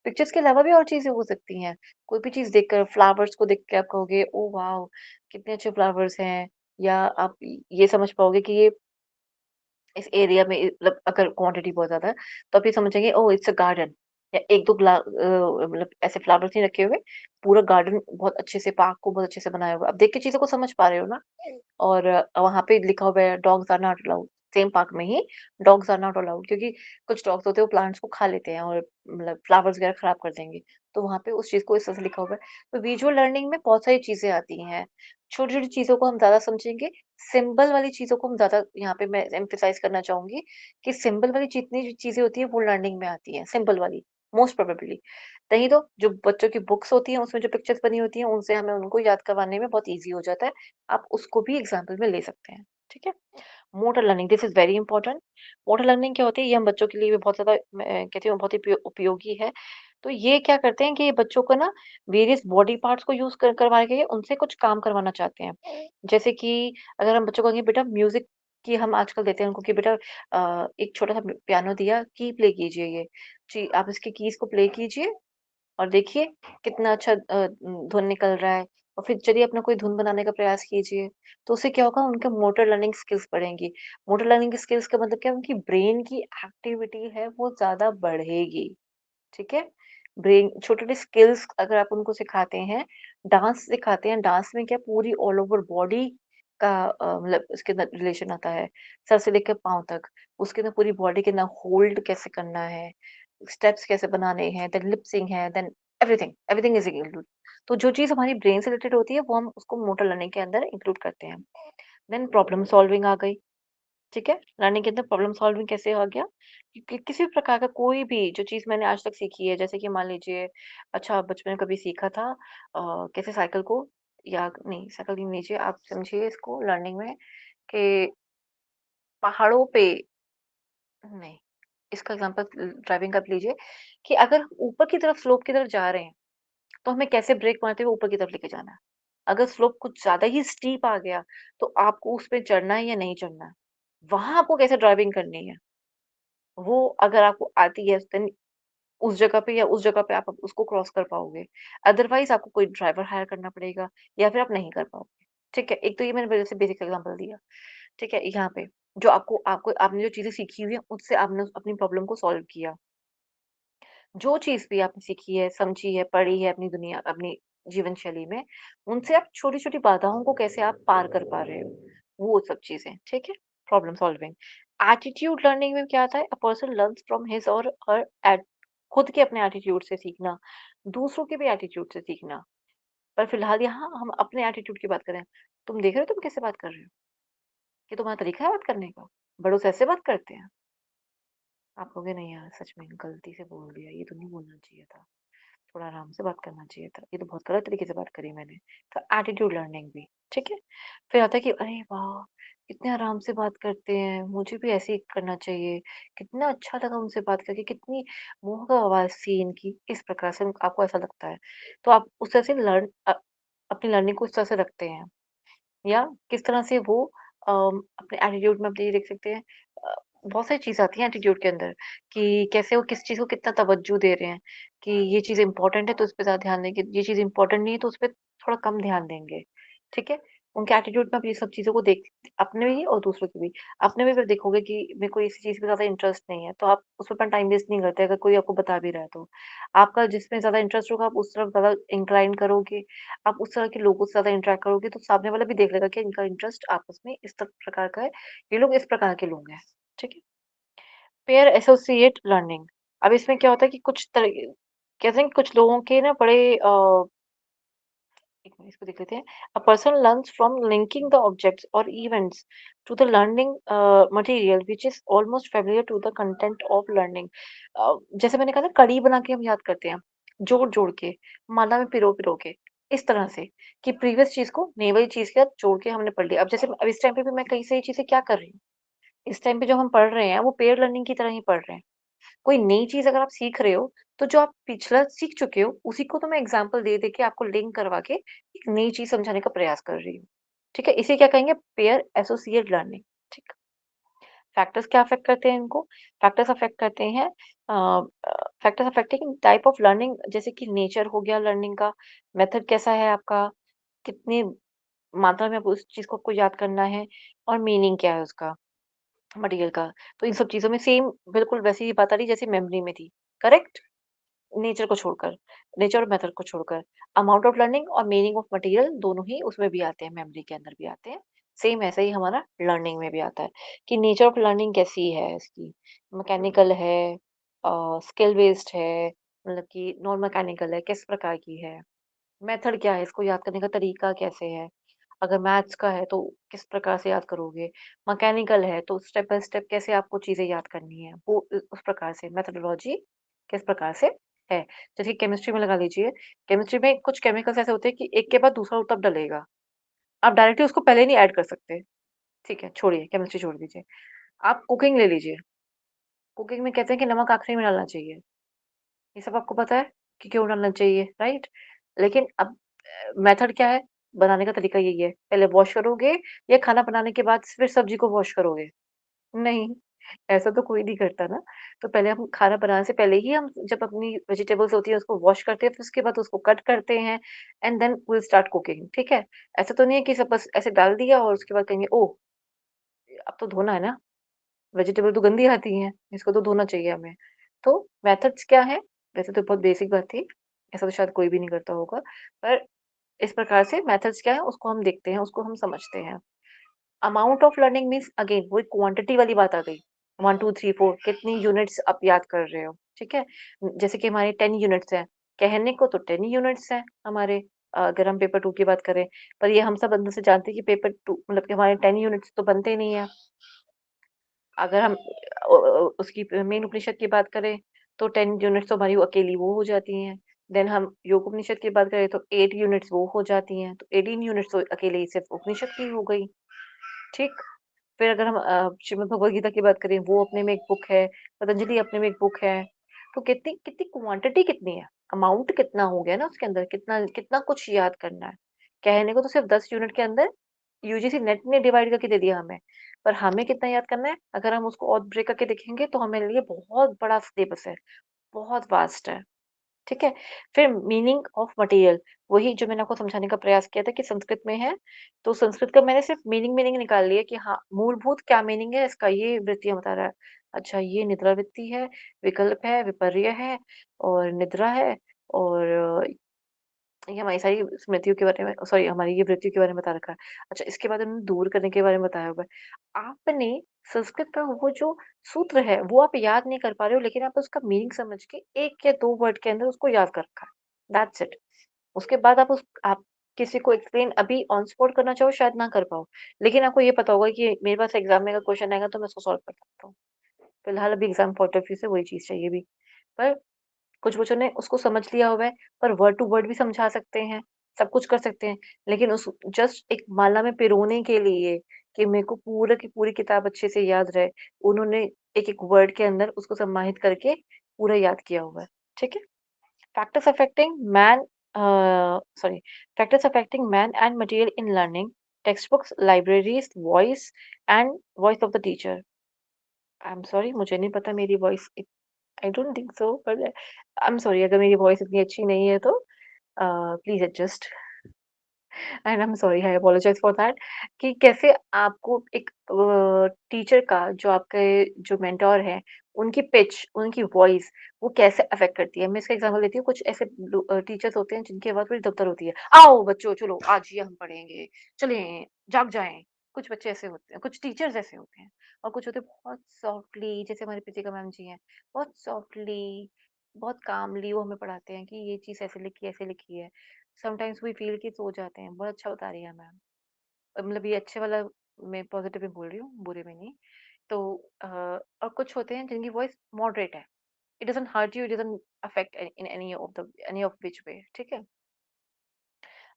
पिक्चर्स के अलावा भी और चीज़ें हो सकती हैं। कोई भी चीज़ देखकर, फ्लावर्स को देख के आप कहोगे, ओह वाओ! कितने अच्छे फ्लावर्स हैं, या आप ये समझ पाओगे कि ये इस एरिया में मतलब अगर क्वांटिटी बहुत ज़्यादा है, तो आप ये समझ जाएँगे ओह! इट्स अ गार्डन, या 1-2 मतलब ऐसे फ्लावर्स नहीं रखे हुए, पूरा गार्डन बहुत अच्छे से, पार्क को बहुत अच्छे से बनाया हुआ है। आप देख के चीज़ों को समझ पा रहे हो ना? और वहाँ पे लिखा हुआ है dogs are not allowed, same park में ही डॉग्स आर नॉट अलाउड, क्योंकि कुछ डॉग्स होते हैं वो प्लांट्स को खा लेते हैं और मतलब फ्लावर्स वगैरह खराब कर देंगे। तो वहाँ पे उस चीज़ को इस तरह से लिखा हुआ है। तो विजुअल लर्निंग में बहुत सारी चीज़ें आती हैं। छोटी-छोटी चीज़ों को हम ज़्यादा समझेंगे, सिंबल वाली चीज़ों को हम ज़्यादा, यहाँ पे मैं एम्फसाइज़ करना चाहूँगी कि सिंबल वाली जितनी भी चीज़ें होती हैं वो लर्निंग में आती हैं, सिंबल वाली, मोस्ट प्रोबेबली। नहीं तो जो बच्चों की बुक्स होती हैं उसमें जो पिक्चर्स बनी होती हैं उनसे हमें उनको याद करवाने में बहुत ईज़ी हो जाता है। आप उसको भी एग्ज़ाम्पल में ले सकते हैं, ठीक है? Motor learning, this is very important. Motor learning क्या होती है? ये हम बच्चों के लिए भी बहुत ज़्यादा, मैं कहती हूँ बहुत ही उपयोगी है। तो ये क्या करते हैं कि ये बच्चों को ना वेरियस बॉडी पार्ट्स को यूज़ करवा के उनसे कुछ काम करवाना चाहते हैं। जैसे कि अगर हम बच्चों को कहेंगे बेटा म्यूज़िक की, हम आजकल देते हैं उनको कि बेटा एक छोटा-सा पियानो दिया, की प्ले कीजिए ये। जी, आप इसकी कीज़ को प्ले कीजिए और देखिए कितना अच्छा धुन निकल रहा है। और फिर चलिए अपना कोई धुन बनाने का प्रयास कीजिए, तो उससे क्या होगा उनके मोटर लर्निंग स्किल्स बढ़ेंगी। मोटर लर्निंग स्किल्स का मतलब क्या है उनकी ब्रेन की एक्टिविटी है वो ज़्यादा बढ़ेगी, ठीक है? ब्रेन छोटे-छोटे स्किल्स अगर आप उनको सिखाते हैं, डांस सिखाते हैं, डांस में क्या पूरी ऑल ओवर बॉडी का मतलब उसके अंदर रिलेशन आता है, सर से लेकर पाँव तक। उसके अंदर पूरी बॉडी के अंदर होल्ड कैसे करना है, स्टेप्स कैसे बनाने हैं, देन लिप सिंक है, then everything, everything is included. तो जो चीज़ हमारी ब्रेन से रिलेटेड होती है, वो हम उसको मोटर लर्निंग के अंदर इंक्लूड करते हैं। देन प्रॉब्लम सॉल्विंग आ गई। ठीक है? लर्निंग के अंदर प्रॉब्लम सॉल्विंग कैसे आ गया? कि किसी भी प्रकार का कोई भी जो चीज़ मैंने आज तक सीखी है, जैसे कि मान लीजिए अच्छा बचपन में कभी सीखा था कैसे साइकिल को या नहीं साइकिल नहीं लीजिए आप समझिए इसको लर्निंग में कि पहाड़ों पे नहीं, इसका एग्ज़ाम्पल ड्राइविंग का आप लीजिए कि अगर ऊपर की तरफ स्लोप की तरफ जा रहे हैं, तो हमें कैसे ब्रेक मारते हुए ऊपर की तरफ लेके जाना है। अगर स्लोप कुछ ज़्यादा ही स्टीप आ गया, तो आपको उस पे चढ़ना है या नहीं चढ़ना है। वहाँ आपको कैसे ड्राइविंग करनी है। वो अगर आपको आती है देन उस जगह पे या उस जगह पे आप उसको क्रॉस कर पाओगे। अदरवाइज़ आपको कोई ड्राइवर हायर करना पड़ेगा या फिर आप नहीं कर पाओगे। ठीक है? एक तो ये मैंने जैसे बेसिक एग्ज़ाम्पल दिया। ठीक है? यहाँ पे जो आपको आपको आपने जो चीज़ें सीखी हुई हैं उससे आपने अपनी प्रॉब्लम को सॉल्व किया। जो चीज़ भी आपने सीखी है, समझी है, पढ़ी है अपनी दुनिया अपनी जीवन शैली में, उनसे आप छोटी-छोटी बाधाओं को कैसे आप पार कर पा रहे हो, वो सब चीज़ें, ठीक है? Problem solving. एटीट्यूड लर्निंग में क्या आता है? अ पर्सन लर्न्स फ्रॉम हिज और हर एट खुद के अपने एटीट्यूड से सीखना, दूसरों के भी एटीट्यूड से सीखना। पर फिलहाल यहाँ हम अपने एटीट्यूड की बात करें। तुम देख रहे हो तुम कैसे बात कर रहे हो? ये तुम्हारा तरीका है बात करने का? बड़ों से ऐसे बात करते हैं? आप कहोगे नहीं यार सच में गलती से बोल दिया, ये तो नहीं बोलना चाहिए था। थोड़ा आराम से बात करना चाहिए था। ये तो बहुत गलत तरीके से बात करी मैंने। तो एटीट्यूड लर्निंग भी, ठीक है? फिर आता है कि अरे वाह! कितने आराम से बात करते हैं, मुझे भी ऐसे ही करना चाहिए। कितना अच्छा लगा उनसे बात करके, कितनी मोह आवाज़ थी इनकी, इस प्रकार से आपको ऐसा लगता है। तो आप उस तरह से अपनी लर्निंग को उस तरह से रखते हैं। या किस तरह से वो अपने एटीट्यूड में आप ये देख सकते हैं अ, बहुत सारी चीज़ आती हैं एटीट्यूड के अंदर कि कैसे वो किस चीज़ को कितना तवज्जो दे रहे हैं कि ये चीज़ इम्पोर्टेंट है तो उस पे ज़्यादा ध्यान देंगे, ये चीज़ इम्पोर्टेंट नहीं है तो उस पे थोड़ा कम ध्यान देंगे, ठीक है? उनके एटीट्यूड में आप ये सब चीज़ों को देख अपने भी और दूसरों की भी। अपने में फिर देखोगे कि मेरे को इस चीज़ में ज़्यादा इंटरेस्ट नहीं है, तो आप उसमें अपना टाइम वेस्ट नहीं करते अगर कोई आपको बता भी रहा है तो। आपका जिसमें ज़्यादा इंटरेस्ट होगा आप उस तरफ ज़्यादा इंक्लाइन करोगे आप उस तरह के लोगों से ज़्यादा इंटरैक्ट करोगे तो सामने वाला भी देख लेगा कि इनका इंटरेस्ट आपस में इस प्रकार का है, ये लोग इस प्रकार के लोग हैं, ठीक है? पेयर एसोसिएट लर्निंग अब इसमें क्या होता है कि कुछ तरह कहते हैं कि कुछ लोगों के ना बड़े एक मिनट इसको देख लेते हैं। A person learns from linking the objects और events to the learning material which is almost familiar to the content of learning. जैसे मैंने कहा ना कड़ी बना के हम याद करते हैं, जोड़-जोड़ के, माला में पिरो-पिरो के, इस तरह से कि प्रीवियस चीज़ को नई वाली चीज़ के साथ जोड़ के हमने पढ़ लिया। अब इस टाइम पे भी मैं कई सारी चीज़ें क्या कर रही हूँ, इस टाइम पे जो हम पढ़ रहे हैं वो पेयर लर्निंग की तरह ही पढ़ रहे हैं। कोई नई चीज़ अगर आप सीख रहे हो, तो जो आप पिछला सीख चुके हो, उसी को तो मैं एग्ज़ाम्पल दे-दे के आपको लिंक करवा के एक नई चीज़ समझाने का प्रयास कर रही हूँ। ठीक है? इसे क्या कहेंगे पेयर एसोसिएट लर्निंग। ठीक। फैक्टर्स क्या अफ़ेक्ट करते हैं इनको? फैक्टर्स अफ़ेक्ट करते हैं फैक्टर्स अफ़ेक्टिंग टाइप ऑफ लर्निंग जैसे कि नेचर हो गया लर्निंग का, मेथड कैसा है आपका, कितनी मात्रा में आपको उस चीज़ को आपको याद करना है और मीनिंग क्या है उसका। मटेरियल का। तो इन सब चीज़ों में सेम बिल्कुल वैसी ही बात आ रही जैसे मेमोरी में थी, करेक्ट? नेचर को छोड़कर, नेचर और मेथड को छोड़कर। अमाउंट ऑफ लर्निंग और मीनिंग ऑफ मटेरियल दोनों ही उसमें भी आते हैं, मेमोरी के अंदर भी आते हैं। सेम ऐसा ही हमारा लर्निंग में भी आता है कि नेचर ऑफ लर्निंग कैसी है इसकी, मैकेनिकल है स्किल बेस्ड है, मतलब कि नॉन मैकेनिकल है, किस प्रकार की है। मेथड क्या है, इसको याद करने का तरीका कैसे है? अगर मैथ्स का है तो किस प्रकार से याद करोगे? मैकेनिकल है तो स्टेप बाय स्टेप कैसे आपको चीज़ें याद करनी है, वो उस प्रकार से मेथोडोलॉजी किस प्रकार से है। जैसे केमिस्ट्री में लगा लीजिए, केमिस्ट्री में कुछ केमिकल्स ऐसे होते हैं कि एक के बाद दूसरा तब डलेगा। आप डायरेक्टली उसको पहले नहीं ऐड कर सकते। ठीक है, छोड़िए केमिस्ट्री छोड़ दीजिए। आप कुकिंग ले लीजिए, कुकिंग में कहते हैं कि नमक आखिरी में डालना चाहिए। ये सब आपको पता है कि क्यों डालना चाहिए, राइट? लेकिन अब मेथड क्या है? बनाने का तरीका यही है। पहले वॉश करोगे या खाना बनाने के बाद फिर सब्ज़ी को वॉश करोगे? नहीं, ऐसा तो कोई नहीं करता ना। तो पहले हम खाना बनाने से पहले ही हम जब अपनी वेजिटेबल्स होती है उसको वॉश करते हैं, फिर उसके बाद उसको कट करते हैं and then we will start cooking, ठीक है? ऐसा तो नहीं है कि सब बस ऐसे डाल दिया और उसके बाद कहेंगे ओह! अब तो धोना है ना, वेजिटेबल तो गंदी आती हैं, इसको तो धोना चाहिए हमें। तो मेथड्स क्या हैं? वैसे तो बहुत बेसिक बात थी, ऐसा तो शायद कोई भी नहीं करता होगा, पर इस प्रकार से मेथड्स क्या है उसको हम देखते हैं, उसको हम समझते हैं। Amount of learning means again वही क्वांटिटी वाली बात आ गई। 1, 2, 3, 4 कितनी यूनिट्स आप याद कर रहे हो, ठीक है? जैसे कि हमारे 10 यूनिट्स हैं, कहने को तो 10 यूनिट्स हैं हमारे अगर हम पेपर 2 की बात करें, पर ये हम सब अंदर से जानते हैं कि पेपर 2 मतलब कि हमारे 10 यूनिट्स तो बनते नहीं है। अगर हम उसकी मेन उपनिषद की बात करें, तो 10 यूनिट्स तो हमारी वो अकेली वो हो जाती हैं। देन हम योग उपनिषद की बात करें तो 8 यूनिट्स वो हो जाती हैं, तो 18 यूनिट्स तो अकेले ही सिर्फ़ उपनिषद की हो गई, ठीक? फिर अगर हम श्रीमद् भगवद गीता की बात करें, वो अपने में एक बुक है, पतंजलि अपने में एक बुक है। तो कितनी कितनी क्वांटिटी कितनी है, अमाउंट कितना हो गया ना उसके अंदर, कितना कितना कुछ याद करना है। कहने को तो सिर्फ़ 10 यूनिट के अंदर यूजीसी नेट ने डिवाइड करके दे दिया हमें, पर हमें कितना याद करना है? अगर हम उसको और ब्रेक करके देखेंगे तो हमारे लिए बहुत बड़ा सिलेबस है, बहुत वास्ट है। ठीक है? फिर मीनिंग ऑफ मटेरियल वही जो मैंने आपको समझाने का प्रयास किया था कि संस्कृत में है, तो संस्कृत का मैंने सिर्फ़ मीनिंग निकाल लिया कि हाँ, मूलभूत क्या मीनिंग है इसका ये वृत्तियाँ बता रहा है। अच्छा ये निद्रा वृत्ति है, विकल्प है, विपर्य है और निद्रा है और ये हमारी सारी स्मृतियों के बारे में सॉरी हमारी ये वृत्तियों के बारे में बता रखा है। अच्छा इसके बाद उन्होंने दूर करने के बारे में बताया हुआ है। आपने संस्कृत का वो जो सूत्र है, वो आप याद नहीं कर पा रहे हो लेकिन आप उसका मीनिंग समझ के 1 या 2 वर्ड के अंदर उसको याद कर रखा है। That's it. उसके बाद आप किसी को एक्सप्लेन अभी ऑन स्पॉट करना चाहो शायद ना कर पाओ। लेकिन आपको ये पता होगा कि मेरे पास एग्ज़ाम में अगर क्वेश्चन आएगा तो मैं उसको सॉल्व कर सकता हूँ। फिलहाल अभी एग्ज़ाम पॉइंट ऑफ व्यू से वही चीज़ चाहिए अभी। पर कुछ बच्चों ने उसको समझ लिया हुआ है, पर वर्ड टू वर्ड भी समझा सकते हैं, सब कुछ कर सकते हैं। लेकिन उस जस्ट एक माला में पिरोने के लिए कि मेरे को पूरा की पूरी किताब अच्छे से याद रहे, उन्होंने एक-एक वर्ड के अंदर उसको समाहित करके पूरा याद किया हुआ है। ठीक है? Factors affecting man sorry factors affecting man and material in learning, text books, libraries, voice of the teacher. I am sorry मुझे नहीं पता मेरी voice I don't think so but I am sorry अगर मेरी वॉइस इतनी अच्छी नहीं है तो please adjust and I am sorry I apologise for that कि कैसे आपको एक टीचर का जो आपके जो मेंटोर है उनकी पिच उनकी वॉइस वो कैसे अफेक्ट करती है मैं इसका एग्जांपल देती हूँ कुछ ऐसे टीचर्स होते हैं जिनकी आवाज बड़ी दबतर होती है आओ बच्चों चलो आज ये हम पढ़ेंगे चलें जाग जाएं कुछ बच्चे ऐसे होते हैं कुछ टीचर्स ऐसे होते हैं और कुछ होते हैं बहुत सॉफ्टली जैसे हमारी प्रीतिका मैम जी हैं बहुत सॉफ्टली बहुत कामली वो हमें पढ़ाते हैं कि ये चीज़ ऐसे लिखी है समटाइम्स वी फील कि सो जाते हैं। बहुत अच्छा बता रही है मैम। मतलब ये अच्छे वाला मैं पॉज़िटिव में बोल रही हूँ, बुरे में नहीं। तो और कुछ होते हैं जिनकी वॉइस मॉडरेट है। It doesn't hurt you, it doesn't affect in any of which way, ठीक है?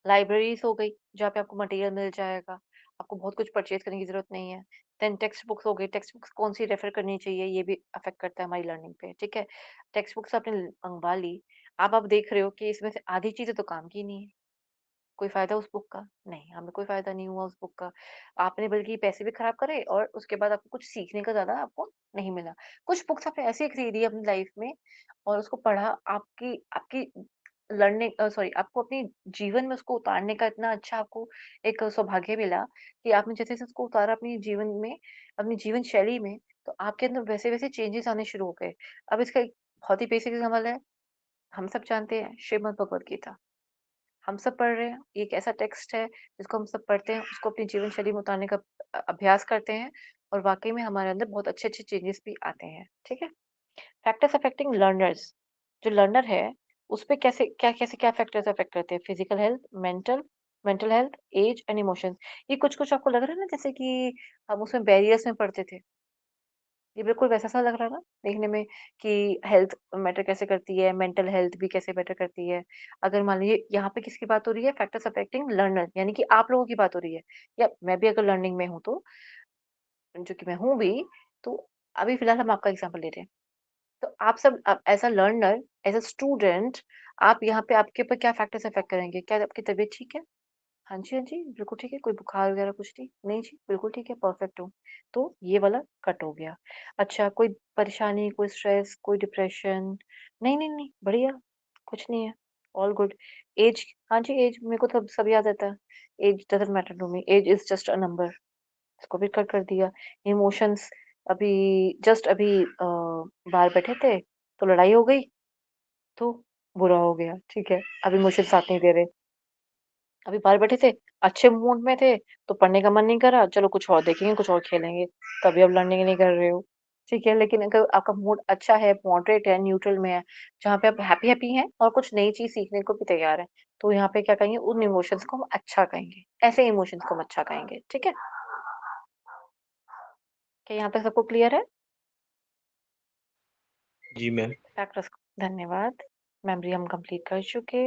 लाइब्रेरीज़ हो गई, जहाँ पे आपको मटेरियल मिल जाएगा। आपको बहुत कुछ परचेज़ करने की ज़रूरत नहीं है। देन टेक्स्ट बुक्स हो गई, टेक्स्ट बुक्स कौन-सी रेफ़र करनी चाहिए, ये भी अफ़ेक्ट करता है हमारी लर्निंग पे, ठीक है? टेक्स्ट बुक्स आपने मँगवा ली, अब आप देख रहे हो कि इसमें से आधी चीज़ें तो काम की नहीं है। कोई फ़ायदा उस बुक का? नहीं, हमें कोई फ़ायदा नहीं हुआ उस बुक का। आपने बल्कि पैसे भी ख़राब करे और उसके बाद आपको कुछ सीखने का ज़्यादा आपको नहीं मिला। कुछ बुक्स आपने ऐसी खरीदी अपनी लाइफ़ में और उसको पढ़ा आपकी आपकी सॉरी आपको अपने जीवन में उसको उतारने का इतना अच्छा आपको एक सौभाग्य मिला कि आपने जैसे-जैसे उसको उतारा अपने जीवन में, अपनी जीवन शैली में, तो आपके अंदर वैसे-वैसे चेंजेज़ आने शुरू हो गए। अब इसका एक बहुत ही बेसिक एग्ज़ाम्पल है, हम सब जानते हैं श्रीमद् भगवद गीता। हम सब पढ़ रहे हैं, ये एक ऐसा टेक्स्ट है जिसको हम सब पढ़ते हैं, उसको अपनी जीवन शैली में उतारने का अभ्यास करते हैं और वाक़ई में हमारे अंदर बहुत अच्छे-अच्छे चेंजेस भी आते हैं, ठीक है? फैक्टर्स अफेक्टिंग लर्नर्स जो लर्नर है, उसपे क्या फैक्टर्स अफेक्ट करते हैं? Physical health, mental health, age and emotions ये कुछ-कुछ आपको लग रहा है ना जैसे कि हम उसमें बैरियर्स में पढ़ते थे। ये बिल्कुल वैसा-सा लग रहा है ना देखने में कि हेल्थ मैटर कैसे करती है, मेंटल हेल्थ भी कैसे मैटर करती है। अगर मान लीजिए यहाँ पे किसकी बात हो रही है फैक्टर्स अफेक्टिंग लर्नर यानी कि आप लोगों की बात हो रही है या मैं भी अगर लर्निंग में हूँ तो, जो कि मैं हूँ भी, तो अभी फिलहाल हम आपका एग्ज़ाम्पल ले रहे हैं। तो आप सब as a learner, as a student आप यहाँ पे आपके ऊपर क्या फैक्टर्स अफेक्ट करेंगे? क्या आपकी तबीयत ठीक है? हाँ जी, हाँ जी, बिल्कुल ठीक है, कोई बुखार वगैरह कुछ नहीं? नहीं जी, बिल्कुल ठीक है, परफेक्ट हूँ। तो ये वाला कट हो गया। अच्छा, कोई परेशानी, कोई स्ट्रेस, कोई डिप्रेशन? नहीं, नहीं, नहीं, बढ़िया, कुछ नहीं है, ऑल गुड। ऐज? हाँ जी, ऐज मेरे को तो सब याद रहता है। Age doesn't matter to me, age is just a number, इसको भी कट कर दिया। इमोशंस, अभी जस्ट अभी बाहर बैठे थे, तो लड़ाई हो गई, तो बुरा हो गया, ठीक है? अब इमोशंस साथ नहीं दे रहे। अभी बाहर बैठे थे, अच्छे मूड में थे, तो पढ़ने का मन नहीं करा, चलो कुछ और देखेंगे, कुछ और खेलेंगे, तभी अब लर्निंग नहीं कर रहे हो, ठीक है? लेकिन अगर आपका मूड अच्छा है, मॉडरेट है, न्यूट्रल में है, जहाँ पे आप हैप्पी-हैप्पी हैं और कुछ नई चीज़ सीखने को भी तैयार हैं, तो यहाँ पे क्या कहेंगे, उन इमोशंस को हम अच्छा कहेंगे, ऐसे इमोशंस को हम अच्छा कहेंगे, ठीक है? क्या यहाँ तक सबको क्लियर है? जी मैम। फैक्टर्स धन्यवाद। मेमोरी हम कंप्लीट कर चुके।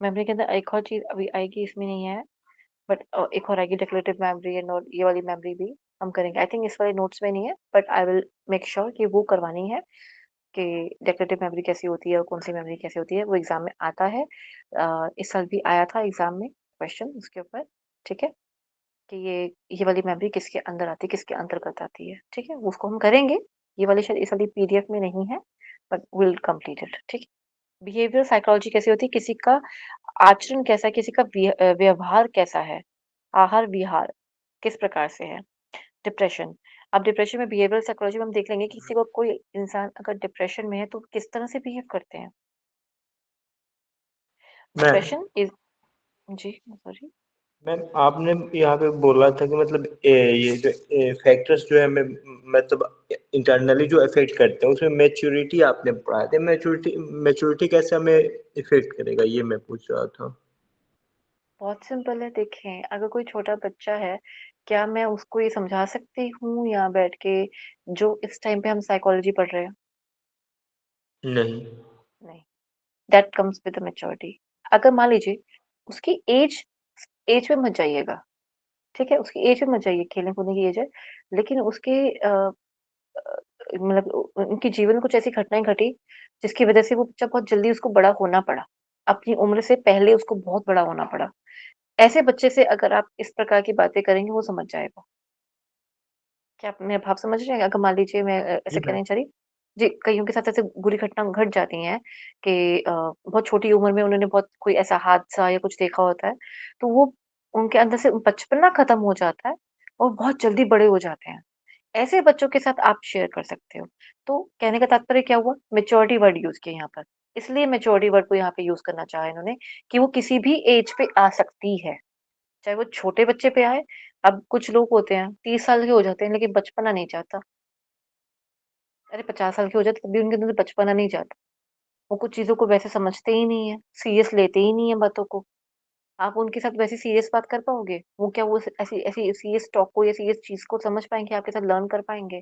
मेमोरी के अंदर एक और चीज़ अभी आएगी, इसमें नहीं है, बट एक और आएगी डेक्लेरेटिव मेमोरी एंड और ये वाली मेमोरी भी हम करेंगे। आई थिंक इस वाले नोट्स में नहीं है, but I will make sure कि वो करवानी है कि डेक्लेरेटिव मेमोरी कैसी होती है और कौन-सी मेमोरी कैसे होती है, वो एग्ज़ाम में आता है। इस साल भी आया था एग्ज़ाम में क्वेश्चन उसके ऊपर, ठीक है? कि ये वाली मेमोरी किसके अंदर आती है, किसके अंतर्गत आती है, ठीक है? उसको हम करेंगे। ये वाली शायद इस वाली पीडीएफ में नहीं है, बट विल कंप्लीट इट, ठीक है? बिहेवियर साइकोलॉजी कैसी होती है, किसी का आचरण कैसा है, किसी का व्यवहार कैसा है, आहार-विहार किस प्रकार से है। डिप्रेशन, अब डिप्रेशन में बिहेवियरल साइकोलॉजी में हम देख लेंगे कि किसी को कोई इंसान अगर डिप्रेशन में है तो किस तरह से बिहेव करते हैं। मैम डिप्रेशन इज़ जी, सॉरी। मैम आपने यहाँ पे बोला था कि मतलब ये जो फैक्टर्स जो है हमें मतलब इंटरनली जो अफेक्ट करते हैं उसमें मैच्योरिटी आपने पढ़ाया था। मैच्योरिटी मैच्योरिटी कैसे हमें इफेक्ट करेगा ये मैं पूछ रहा था। बहुत सिंपल है, देखें अगर कोई छोटा बच्चा है, क्या मैं उसको ये समझा सकती हूँ यहाँ बैठ के जो इस टाइम पे हम साइकोलॉजी पढ़ रहे हैं? नहीं। नहीं, that comes with the maturity. अगर मान लीजिए उसकी एज एज पे मत जाइएगा, ठीक है? उसकी एज पे मत जाइए, खेलने-कूदने की एज है, लेकिन उसके मतलब उनके जीवन में कुछ ऐसी घटनाएँ घटी, जिसकी वजह से वो बच्चा बहुत जल्दी उसको बड़ा होना पड़ा। अपनी उम्र से पहले उसको बहुत बड़ा होना पड़ा। ऐसे बच्चे से अगर आप इस प्रकार की बातें करेंगे, वो समझ जाएगा। क्या आप मेरा भाव समझ रहे हैं? अगर मान लीजिए मैं जी ऐसे कहना मैम। नहीं चाह रही। जी, कइयों के साथ ऐसे बुरी घटना घट जाती हैं कि बहुत छोटी उम्र में उन्होंने बहुत कोई ऐसा हादसा या कुछ देखा होता है, तो वो उनके अंदर से बचपना खत्म हो जाता है और बहुत जल्दी बड़े हो जाते हैं। ऐसे बच्चों के साथ आप शेयर कर सकते हो। तो कहने का तात्पर्य क्या हुआ? मैच्योरिटी वर्ड यूज़ किया यहाँ पर। इसलिए मैच्योरिटी वर्ड को यहाँ पे यूज़ करना चाहा इन्होंने कि वो किसी भी एज पे आ सकती है। चाहे वो छोटे बच्चे पे आए, अब कुछ लोग होते हैं 30 साल के हो जाते हैं लेकिन बचपना नहीं जाता। अरे 50 साल के हो जाते तब भी उनके अंदर से बचपना नहीं जाता। वो कुछ चीज़ों को वैसे समझते ही नहीं है, सीरियस लेते ही नहीं है बातों को। आप उनके साथ वैसी सीरियस बात कर पाओगे? वो क्या वो ऐसी ऐसी सीरियस टॉक को या सीरियस चीज़ को समझ पाएँगे, आपके साथ लर्न कर पाएँगे?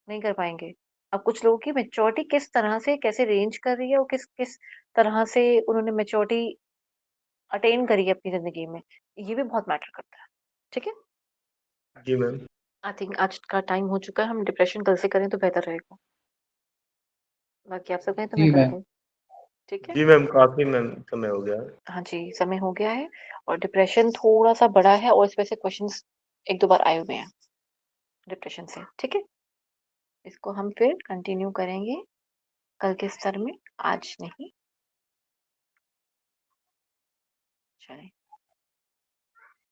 नहीं कर पाएँगे। अब कुछ लोगों की मैच्योरिटी किस तरह से कैसे रेंज कर रही है और किस किस तरह से उन्होंने मैच्योरिटी अटेन करी है अपनी ज़िंदगी में, ये भी बहुत मैटर करता है। ठीक है? जी मैम। आई थिंक आज का टाइम हो चुका है, हम डिप्रेशन कल से करें तो बेहतर रहेगा। बाकी आप सब कहें तो मैं जी कर मैम। दूँ। ठीक है? जी मैम काफी मैम समय हो गया। हाँ जी, समय हो गया है और डिप्रेशन थोड़ा-सा बड़ा है और इसमें से क्वेश्चंस 1-2 बार आए हुए हैं डिप्रेशन से। ठीक है? इसको हम फिर कंटिन्यू करेंगे कल के स्तर में, आज नहीं। चलें।